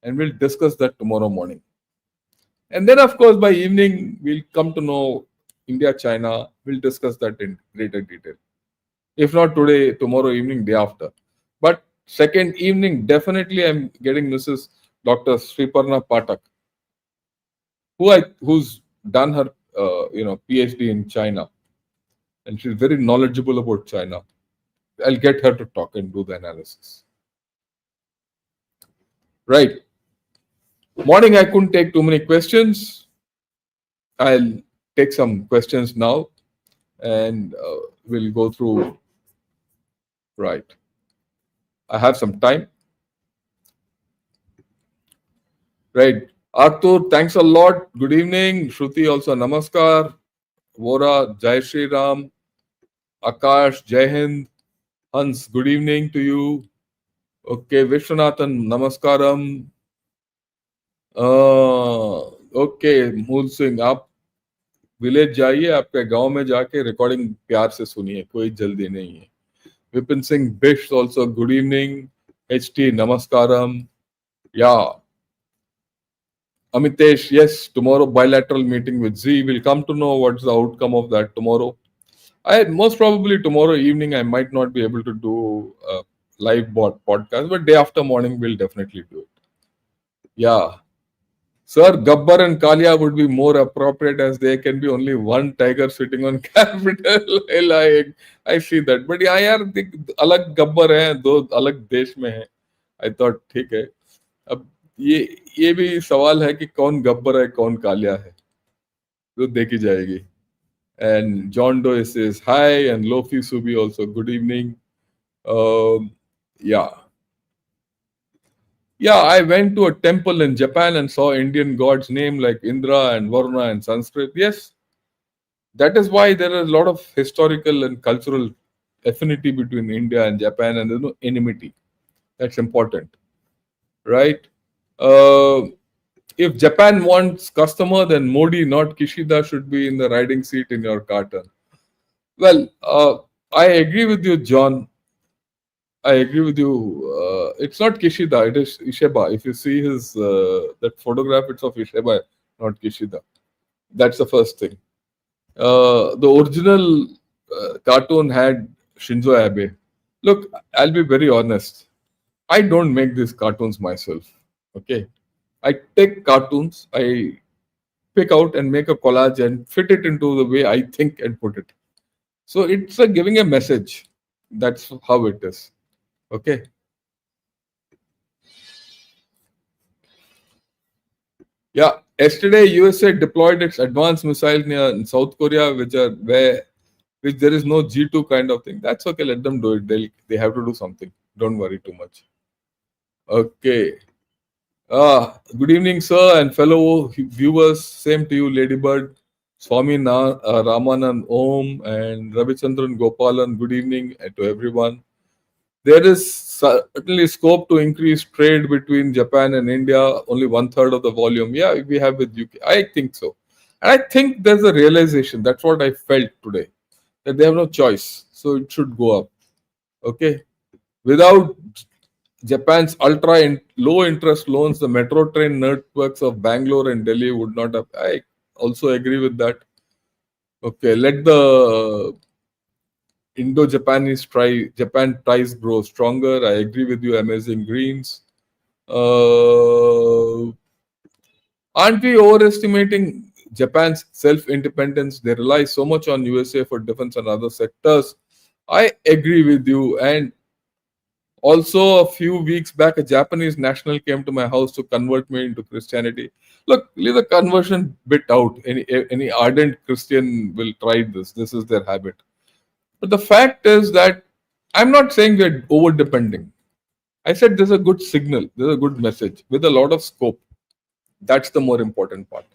And we'll discuss that tomorrow morning. And then, of course, by evening, we'll come to know India, China. We'll discuss that in greater detail. If not today, tomorrow evening, day after. But second evening, definitely I'm getting Mrs. Dr. Sriparna Patak, who's done her PhD in China, and she's very knowledgeable about China. I'll get her to talk and do the analysis. Right. Morning, I couldn't take too many questions. I'll take some questions now, and we'll go through. Right. I have some time. Right. Arthur, thanks a lot. Good evening. Shruti also namaskar. Vora, Jai Shri Ram. Akash, Jai Hind. Hans, good evening to you. Okay, Vishwanathan, namaskaram. Okay मूल सिंह आप village जाइए, आपके गांव में जाके recording प्यार से सुनिए, कोई जल्दी नहीं है. Vipin Singh wish also good evening. H T नमस्कारम. Yeah Amitesh, yes, tomorrow bilateral meeting with Z. We'll come to know what's the outcome of that tomorrow. I most probably tomorrow evening I might not be able to do a live podcast, but day after morning we'll definitely do it. Yeah. Sir, Gabbar and Kalia would be more appropriate as there can be only one tiger sitting on Capitol Hill. I see that. But yeah, यार अलग गब्बर हैं, दो अलग देश में हैं. I thought ठीक है. अब ये भी सवाल है कि कौन गब्बर है कौन कालिया है, तो देखी जाएगी. And John Doe says hi, and Lofi Subi also good evening. Yeah. Yeah, I went to a temple in Japan and saw Indian gods' name like Indra and Varuna in Sanskrit. Yes, that is why there is a lot of historical and cultural affinity between India and Japan, and there's no enmity. That's important, right? If Japan wants customer, then Modi, not Kishida, should be in the riding seat in your carton. Well, I agree with you, John. I agree with you. It's not Kishida, it is Isheba. If you see his that photograph, it's of Isheba, not Kishida. That's the first thing. The original cartoon had Shinzo Abe. Look, I'll be very honest. I don't make these cartoons myself. Okay, I take cartoons, I pick out and make a collage and fit it into the way I think and put it. So it's giving a message. That's how it is. Okay. Yeah. Yesterday, USA deployed its advanced missile near South Korea, which there is no G2 kind of thing. That's okay. Let them do it. They have to do something. Don't worry too much. Okay. Good evening, sir, and fellow viewers. Same to you, Ladybird, Swami Ramanand Om, and Ravichandran Gopalan. Good evening to everyone. There is certainly scope to increase trade between Japan and India, only 1/3 of the volume. Yeah, we have with UK. I think so. And I think there's a realization. That's what I felt today, that they have no choice. So it should go up. Okay. Without Japan's low interest loans, the metro train networks of Bangalore and Delhi would not have. I also agree with that. Okay, let the Japan ties grow stronger. I agree with you. Amazing Greens. Uh, aren't we overestimating Japan's self-independence? They rely so much on USA for defense and other sectors. I agree with you. And also, a few weeks back, a Japanese national came to my house to convert me into Christianity. Look, leave the conversion bit out. Any ardent Christian will try this. This is their habit. But the fact is that I'm not saying we're over depending. I said there's a good signal, there's a good message with a lot of scope. That's the more important part.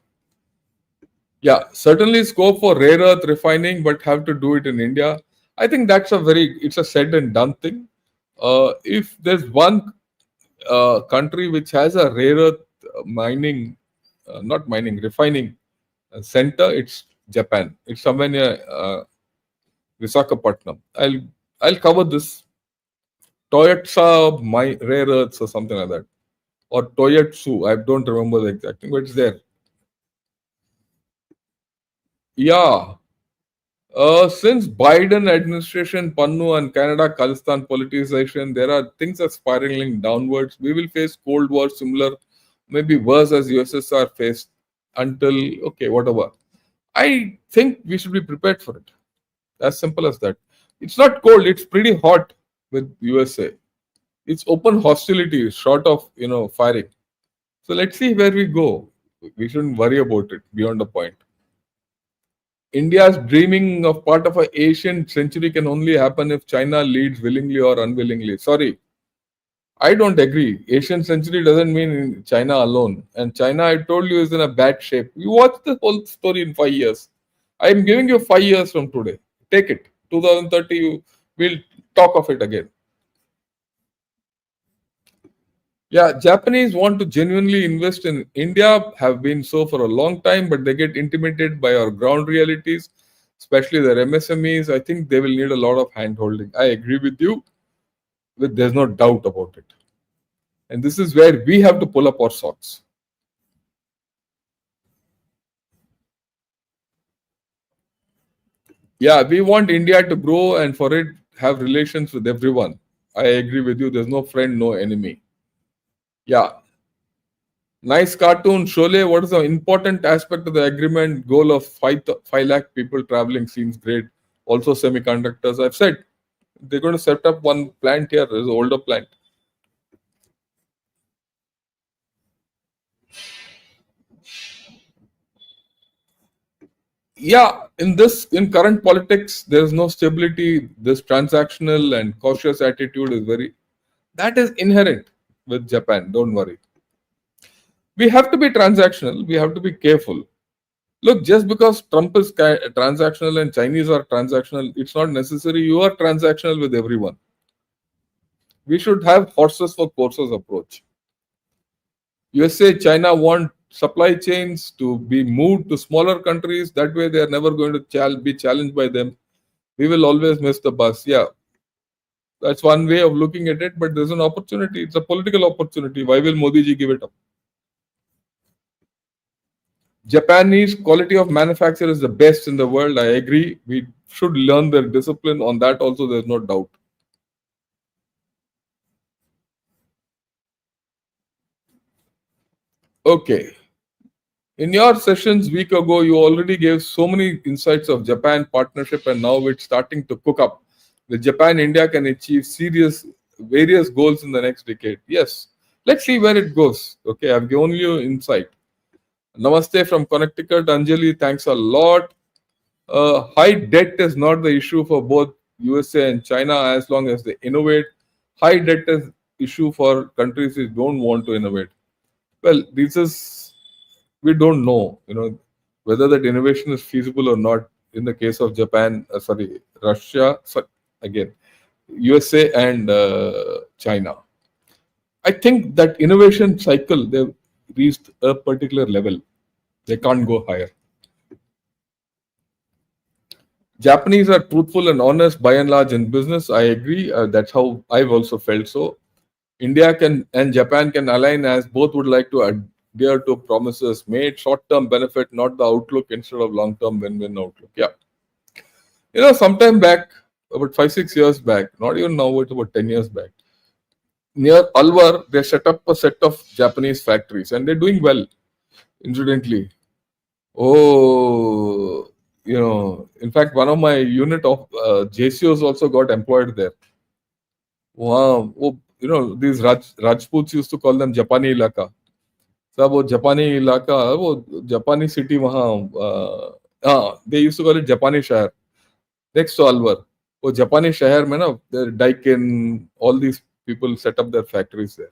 Yeah, certainly scope for rare earth refining, but have to do it in India. I think it's a said and done thing. If there's one country which has a rare earth mining, not mining, refining center, it's Japan. It's somewhere near Visakhapatnam. I'll cover this Toyotsu rare earths or something like that, or Toyotsu. I don't remember the exact thing, but it's there. Yeah. Since Biden administration, Pannu and Canada, Khalistan politicization, there are things are spiraling downwards. We will face Cold War similar, maybe worse as USSR faced until okay, whatever. I think we should be prepared for it. As simple as that. It's not cold, it's pretty hot with USA. It's open hostility, short of firing. So let's see where we go. We shouldn't worry about it beyond a point. India's dreaming of part of an Asian century can only happen if China leads willingly or unwillingly. Sorry, I don't agree. Asian century doesn't mean in China alone. And China, I told you, is in a bad shape. You watch the whole story in 5 years. I'm giving you 5 years from today. Take it. 2030, we'll talk of it again. Yeah, Japanese want to genuinely invest in India, have been so for a long time, but they get intimidated by our ground realities, especially their MSMEs. I think they will need a lot of hand holding. I agree with you, but there's no doubt about it. And this is where we have to pull up our socks. Yeah, we want India to grow and for it have relations with everyone. I agree with you. There's no friend, no enemy. Yeah, nice cartoon, Sholay. What is the important aspect of the agreement? Goal of 5 lakh people traveling seems great. Also, semiconductors. I've said they're going to set up one plant here. There's an older plant. Yeah, in current politics, there's no stability. This transactional and cautious attitude is that is inherent with Japan. Don't worry. We have to be transactional. We have to be careful. Look, just because Trump is transactional and Chinese are transactional, it's not necessary. You are transactional with everyone. We should have horses for courses approach. USA, China want supply chains to be moved to smaller countries. That way, they are never going to be challenged by them. We will always miss the bus. Yeah, that's one way of looking at it. But there's an opportunity. It's a political opportunity. Why will Modi ji give it up? Japanese quality of manufacture is the best in the world. I agree. We should learn their discipline. On that also, there's no doubt. Okay. In your sessions week ago, you already gave so many insights of Japan partnership, and now it's starting to cook up. The Japan India can achieve various goals in the next decade. Yes. Let's see where it goes. Okay, I've given you insight. Namaste from Connecticut. Anjali, thanks a lot. High debt is not the issue for both USA and China as long as they innovate. High debt is issue for countries which don't want to innovate. Well, we don't know, whether that innovation is feasible or not. In the case of Japan, Russia, again, USA and China. I think that innovation cycle they've reached a particular level. They can't go higher. Japanese are truthful and honest by and large in business. I agree. That's how I've also felt so. India can and Japan can align as both would like to adhere to promises made, short-term benefit, not the outlook instead of long-term win-win outlook. Yeah. Sometime back, about 5, 6 years back, not even now, it's about 10 years back, near Alwar, they set up a set of Japanese factories and they're doing well, incidentally. Oh, in fact, one of my unit of JCOs also got employed there. Wow. Oh, these Rajputs used to call them Japani Ilaka. So, वो जापानी इलाका वो जापानी city वहाँ they used to call it जापानी शहर next to Alwar. वो जापानी शहर में ना Daikin, all these people set up their factories there.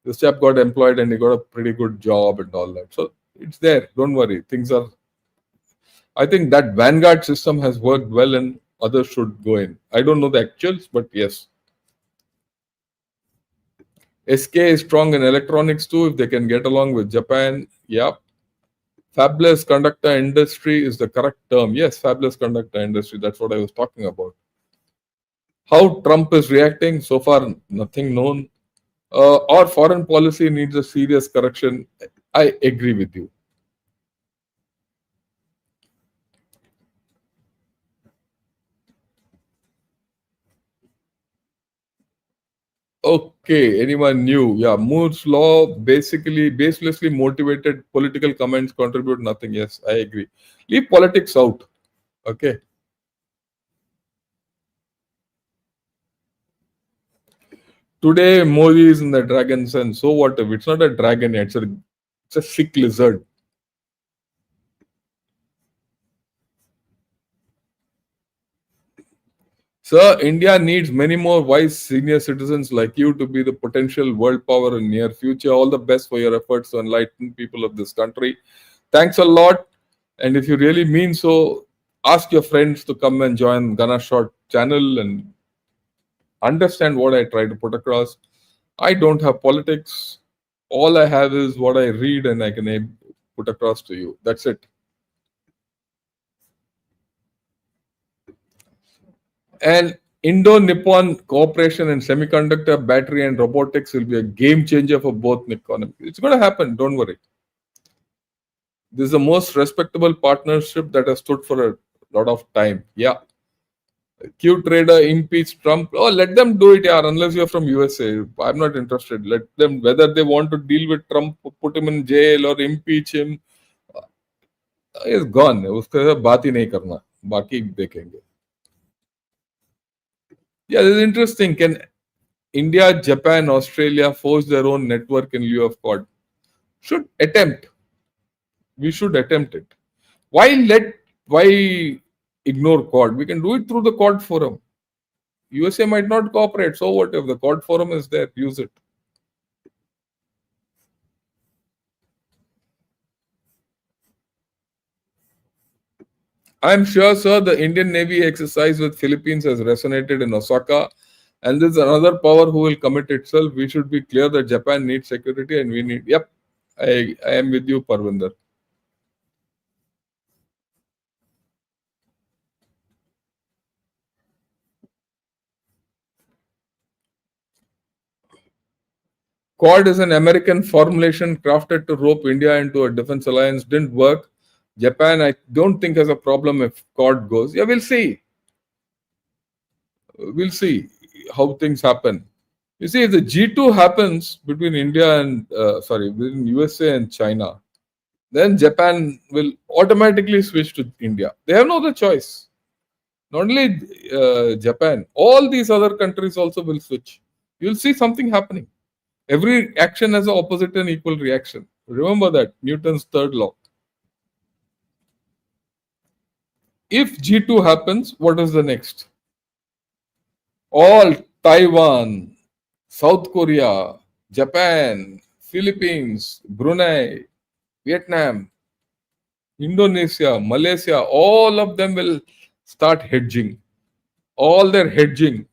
This chap got employed and he got a pretty good job and all that. So it's there. Don't worry. Things are. I think that Vanguard system has worked well and others should go in. I don't know the actuals, but yes. SK is strong in electronics too. If they can get along with Japan, yeah. Fabless conductor industry is the correct term. Yes, fabless conductor industry. That's what I was talking about. How Trump is reacting, so far nothing known. Our foreign policy needs a serious correction. I agree with you. Okay, anyone new? Yeah, Moore's law basically baselessly motivated political comments contribute nothing. Yes, I agree. Leave politics out. Okay. Today, Modi is in the dragon's and so what if it's not a dragon, it's a sick lizard. Sir, India needs many more wise senior citizens like you to be the potential world power in near future. All the best for your efforts to enlighten people of this country. Thanks a lot. And if you really mean so, ask your friends to come and join Ghana Short channel and understand what I try to put across. I don't have politics. All I have is what I read and I can put across to you. That's it. And Indo-Nippon cooperation in semiconductor, battery, and robotics will be a game changer for both economies. It's going to happen. Don't worry. This is the most respectable partnership that has stood for a lot of time. Yeah. Q trader impeach Trump. Oh, let them do it, yeah. Unless you're from USA, I'm not interested. Let them, whether they want to deal with Trump, put him in jail or impeach him, is gone. उसके साथ बात ही नहीं करना. बाकी देखेंगे. Yeah, this is interesting. Can India, Japan, Australia force their own network in lieu of Quad? Should attempt. We should attempt it. Why ignore Quad? We can do it through the Quad forum. USA might not cooperate. So what if the Quad forum is there? Use it. I'm sure, sir, the Indian Navy exercise with Philippines has resonated in Osaka. And there's another power who will commit itself. We should be clear that Japan needs security and we need. Yep, I am with you, Parvinder. Quad is an American formulation crafted to rope India into a defense alliance. Didn't work. Japan, I don't think has a problem if Quad goes. Yeah, we'll see. We'll see how things happen. You see, if the G2 happens between between USA and China, then Japan will automatically switch to India. They have no other choice. Not only Japan, all these other countries also will switch. You'll see something happening. Every action has an opposite and equal reaction. Remember that, Newton's third law. If G2 happens, what is the next? All Taiwan, South Korea, Japan, Philippines, Brunei, Vietnam, Indonesia, Malaysia, all of them will start hedging. All their hedging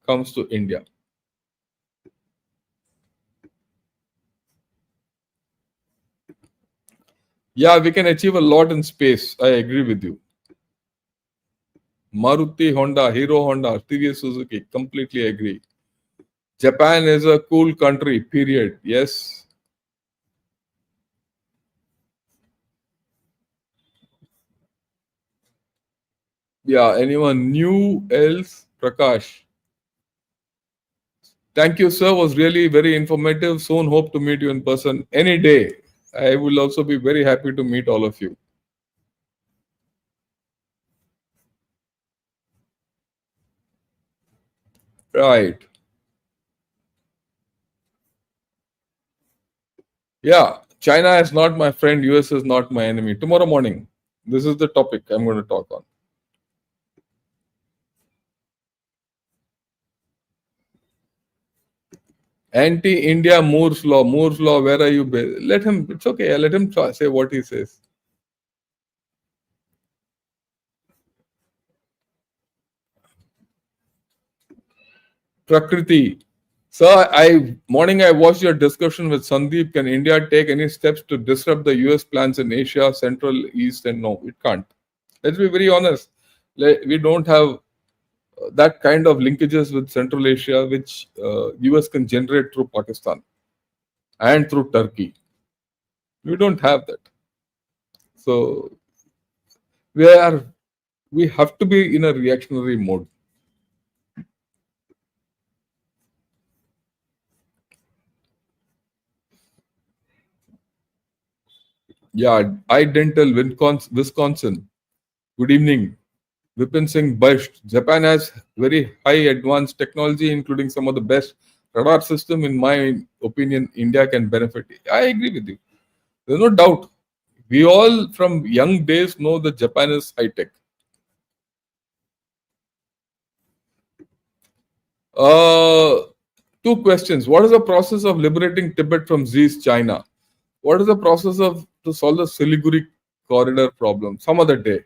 comes to India. Yeah, we can achieve a lot in space. I agree with you. Maruti, Honda, Hero Honda, TVS Suzuki, completely agree. Japan is a cool country, period. Yes. Yeah, anyone new else? Prakash. Thank you, sir. Was really very informative. Soon hope to meet you in person any day. I will also be very happy to meet all of you. Right. Yeah. China is not my friend. US is not my enemy. Tomorrow morning, this is the topic I'm going to talk on. Anti-India Moore's law. Moore's law. Where are you? Let him. It's okay. Let him say what he says. Prakriti. Sir, I watched your discussion with Sandeep. Can India take any steps to disrupt the US plans in Asia, Central, East, and no, it can't. Let's be very honest. We don't have that kind of linkages with Central Asia, which US can generate through Pakistan and through Turkey. We don't have that. So we are we have to be in a reactionary mode. Yeah, I dental Wisconsin. Good evening. Vipin Singh Basht. Japan has very high advanced technology, including some of the best radar system. In my opinion, India can benefit. I agree with you. There's no doubt. We all from young days know that Japan is high tech. Uh, Two questions. What is the process of liberating Tibet from Xi's China? What is the process of to solve the Siliguri corridor problem? Some other day.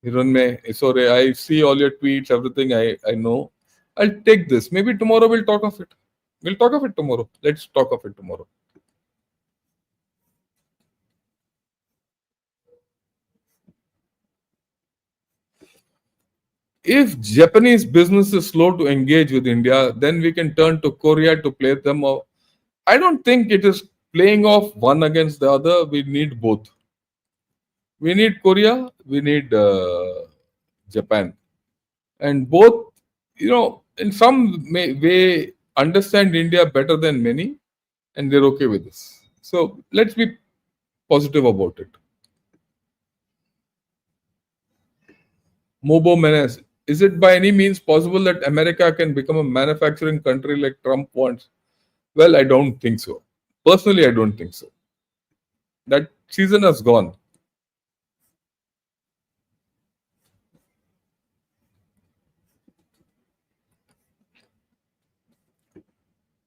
Hiranme, sorry, I see all your tweets, everything I know. I'll take this. Maybe tomorrow we'll talk of it. We'll talk of it tomorrow. Let's talk of it tomorrow. If Japanese business is slow to engage with India, then we can turn to Korea to play them off. I don't think it is playing off one against the other. We need both. We need Korea, we need Japan. And both, in some way understand India better than many, and they're okay with this. So let's be positive about it. Mobo Menes, is it by any means possible that America can become a manufacturing country like Trump wants? Well, I don't think so. Personally, I don't think so. That season has gone.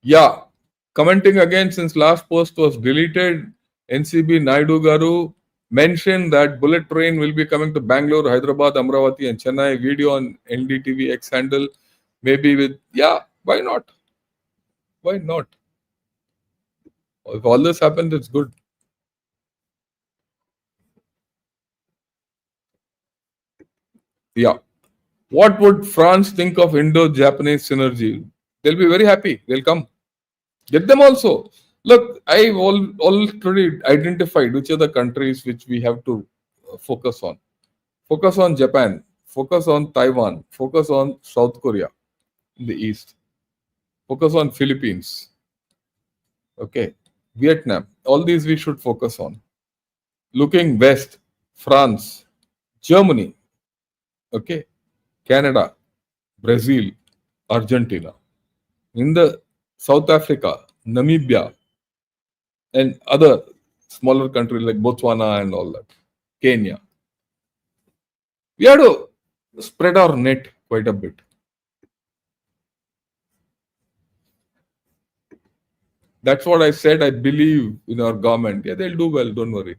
Yeah, commenting again since last post was deleted, NCB Naidu Garu mentioned that bullet train will be coming to Bangalore, Hyderabad, Amravati, and Chennai. Video on NDTV X handle, maybe with, yeah, why not? Why not? If all this happens, it's good. Yeah. What would France think of Indo-Japanese synergy? They'll be very happy. They'll come. Get them also. Look, I've already identified which are the countries which we have to focus on. Focus on Japan. Focus on Taiwan. Focus on South Korea in the east. Focus on Philippines. Okay. Vietnam. All these we should focus on. Looking west, France, Germany. Okay. Canada, Brazil, Argentina. In the South Africa, Namibia, and other smaller countries like Botswana and all that, Kenya. We have to spread our net quite a bit. That's what I said. I believe in our government. Yeah, they'll do well. Don't worry.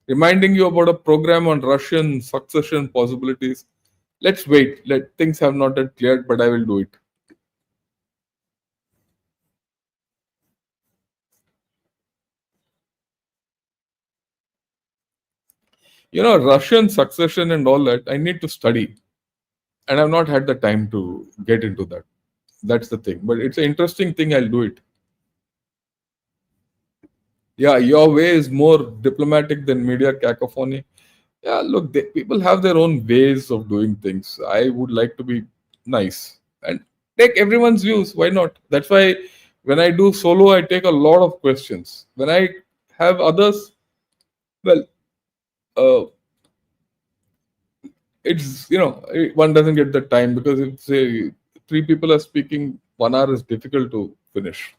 Reminding you about a program on Russian succession possibilities. Let's wait. Let things have not yet cleared, but I will do it. Russian succession and all that. I need to study, and I've not had the time to get into that. That's the thing. But it's an interesting thing. I'll do it. Yeah, your way is more diplomatic than media cacophony. Yeah, look, people have their own ways of doing things. I would like to be nice and take everyone's views. Why not? That's why when I do solo, I take a lot of questions. When I have others, well, uh, it's one doesn't get the time because if say three people are speaking, 1 hour is difficult to finish.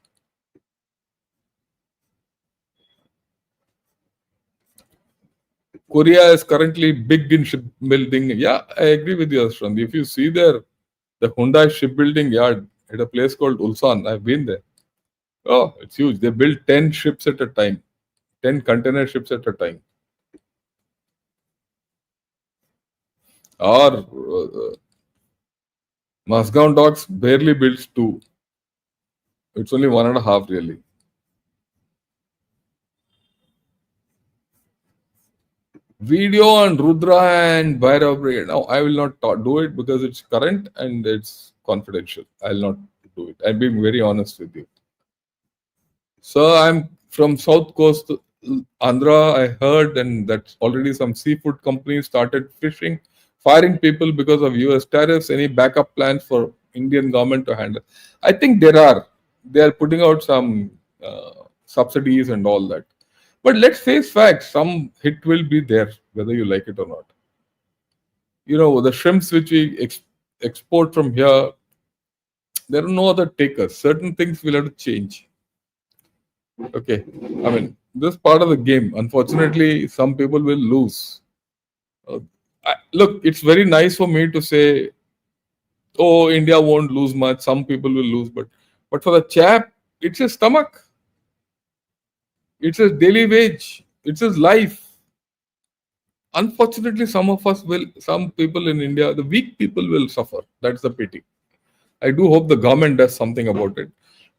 Korea is currently big in shipbuilding. Yeah, I agree with you, Ashwin. If you see the Hyundai shipbuilding yard at a place called Ulsan, I've been there. Oh, it's huge. They build 10 ships at a time, 10 container ships at a time. Or Masgaon docks barely builds two. It's only one and a half really. Video on Rudra and Bhairav Brigade. Now, I will not do it because it's current and it's confidential. I'll not do it. I'm being very honest with you. So I'm from South Coast, Andhra. I heard, and that's already some seafood companies started fishing, firing people because of US tariffs. Any backup plans for Indian government to handle? I think there are. They are putting out some subsidies and all that. But let's face facts. Some hit will be there, whether you like it or not. The shrimps which we export from here, there are no other takers. Certain things will have to change. Okay. I mean, this part of the game. Unfortunately, some people will lose. Look, it's very nice for me to say, oh, India won't lose much. Some people will lose. But for the chap, it's his stomach. It's his daily wage. It's his life. Unfortunately, some people in India, the weak people will suffer. That's the pity. I do hope the government does something about it.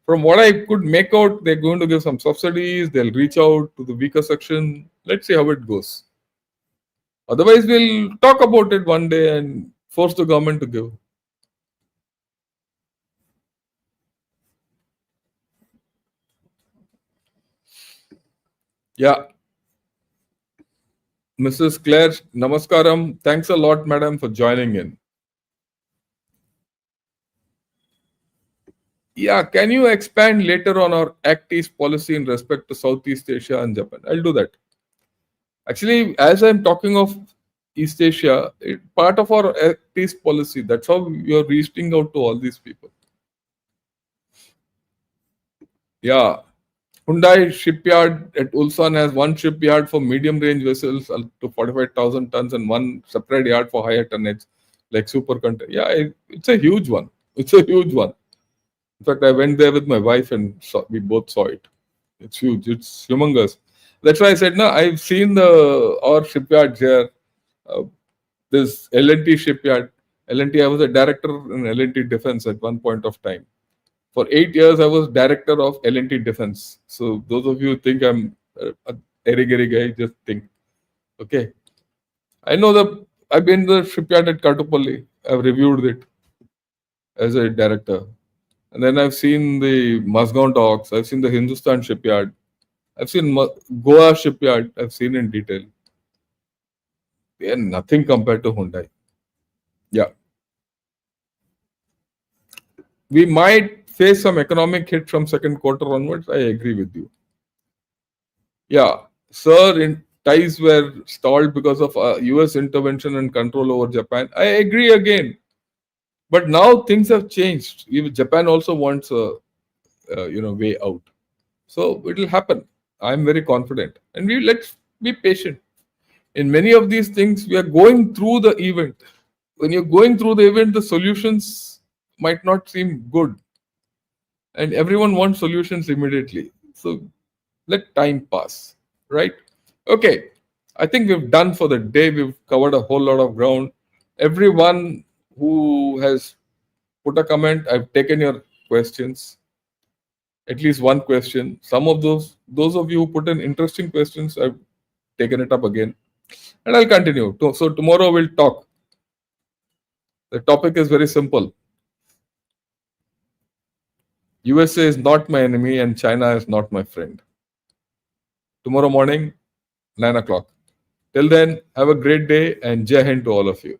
From what I could make out, they're going to give some subsidies. They'll reach out to the weaker section. Let's see how it goes. Otherwise, we'll talk about it one day and force the government to give. Yeah. Mrs. Claire, namaskaram. Thanks a lot, madam, for joining in. Yeah, can you expand later on our Act East policy in respect to Southeast Asia and Japan? I'll do that. Actually, as I'm talking of East Asia, part of our Act East policy, that's how we are reaching out to all these people. Yeah. Hyundai shipyard at Ulsan has one shipyard for medium range vessels up to 45,000 tons and one separate yard for higher tonnage, like super container. Yeah, it's a huge one. It's a huge one. In fact, I went there with my wife and we both saw it. It's huge. It's humongous. That's why I said, no, I've seen our shipyards here. This L&T shipyard. L&T, I was a director in L&T Defense at one point of time. For 8 years, I was director of L&T Defense. So those of you who think I'm a airy-gairy guy, just think. Okay. I know I've been the shipyard at Katupalli. I've reviewed it as a director. And then I've seen the Masgaon docks. I've seen the Hindustan shipyard. I've seen Goa shipyard. I've seen in detail. They are nothing compared to Hyundai. Yeah. We might face some economic hit from second quarter onwards. I agree with you. Yeah. Sir, ties were stalled because of US intervention and control over Japan. I agree again. But now things have changed. Even Japan also wants a way out. So it will happen. I'm very confident. And let's be patient. In many of these things, we are going through the event. When you're going through the event, the solutions might not seem good. And everyone wants solutions immediately. So let time pass. Right? Okay. I think we've done for the day. We've covered a whole lot of ground. Everyone who has put a comment, I've taken your questions. At least one question. Some of those of you who put in interesting questions, I've taken it up again. And I'll continue. So tomorrow we'll talk. The topic is very simple. USA is not my enemy and China is not my friend. Tomorrow morning, 9 o'clock. Till then, have a great day and Jai Hind to all of you.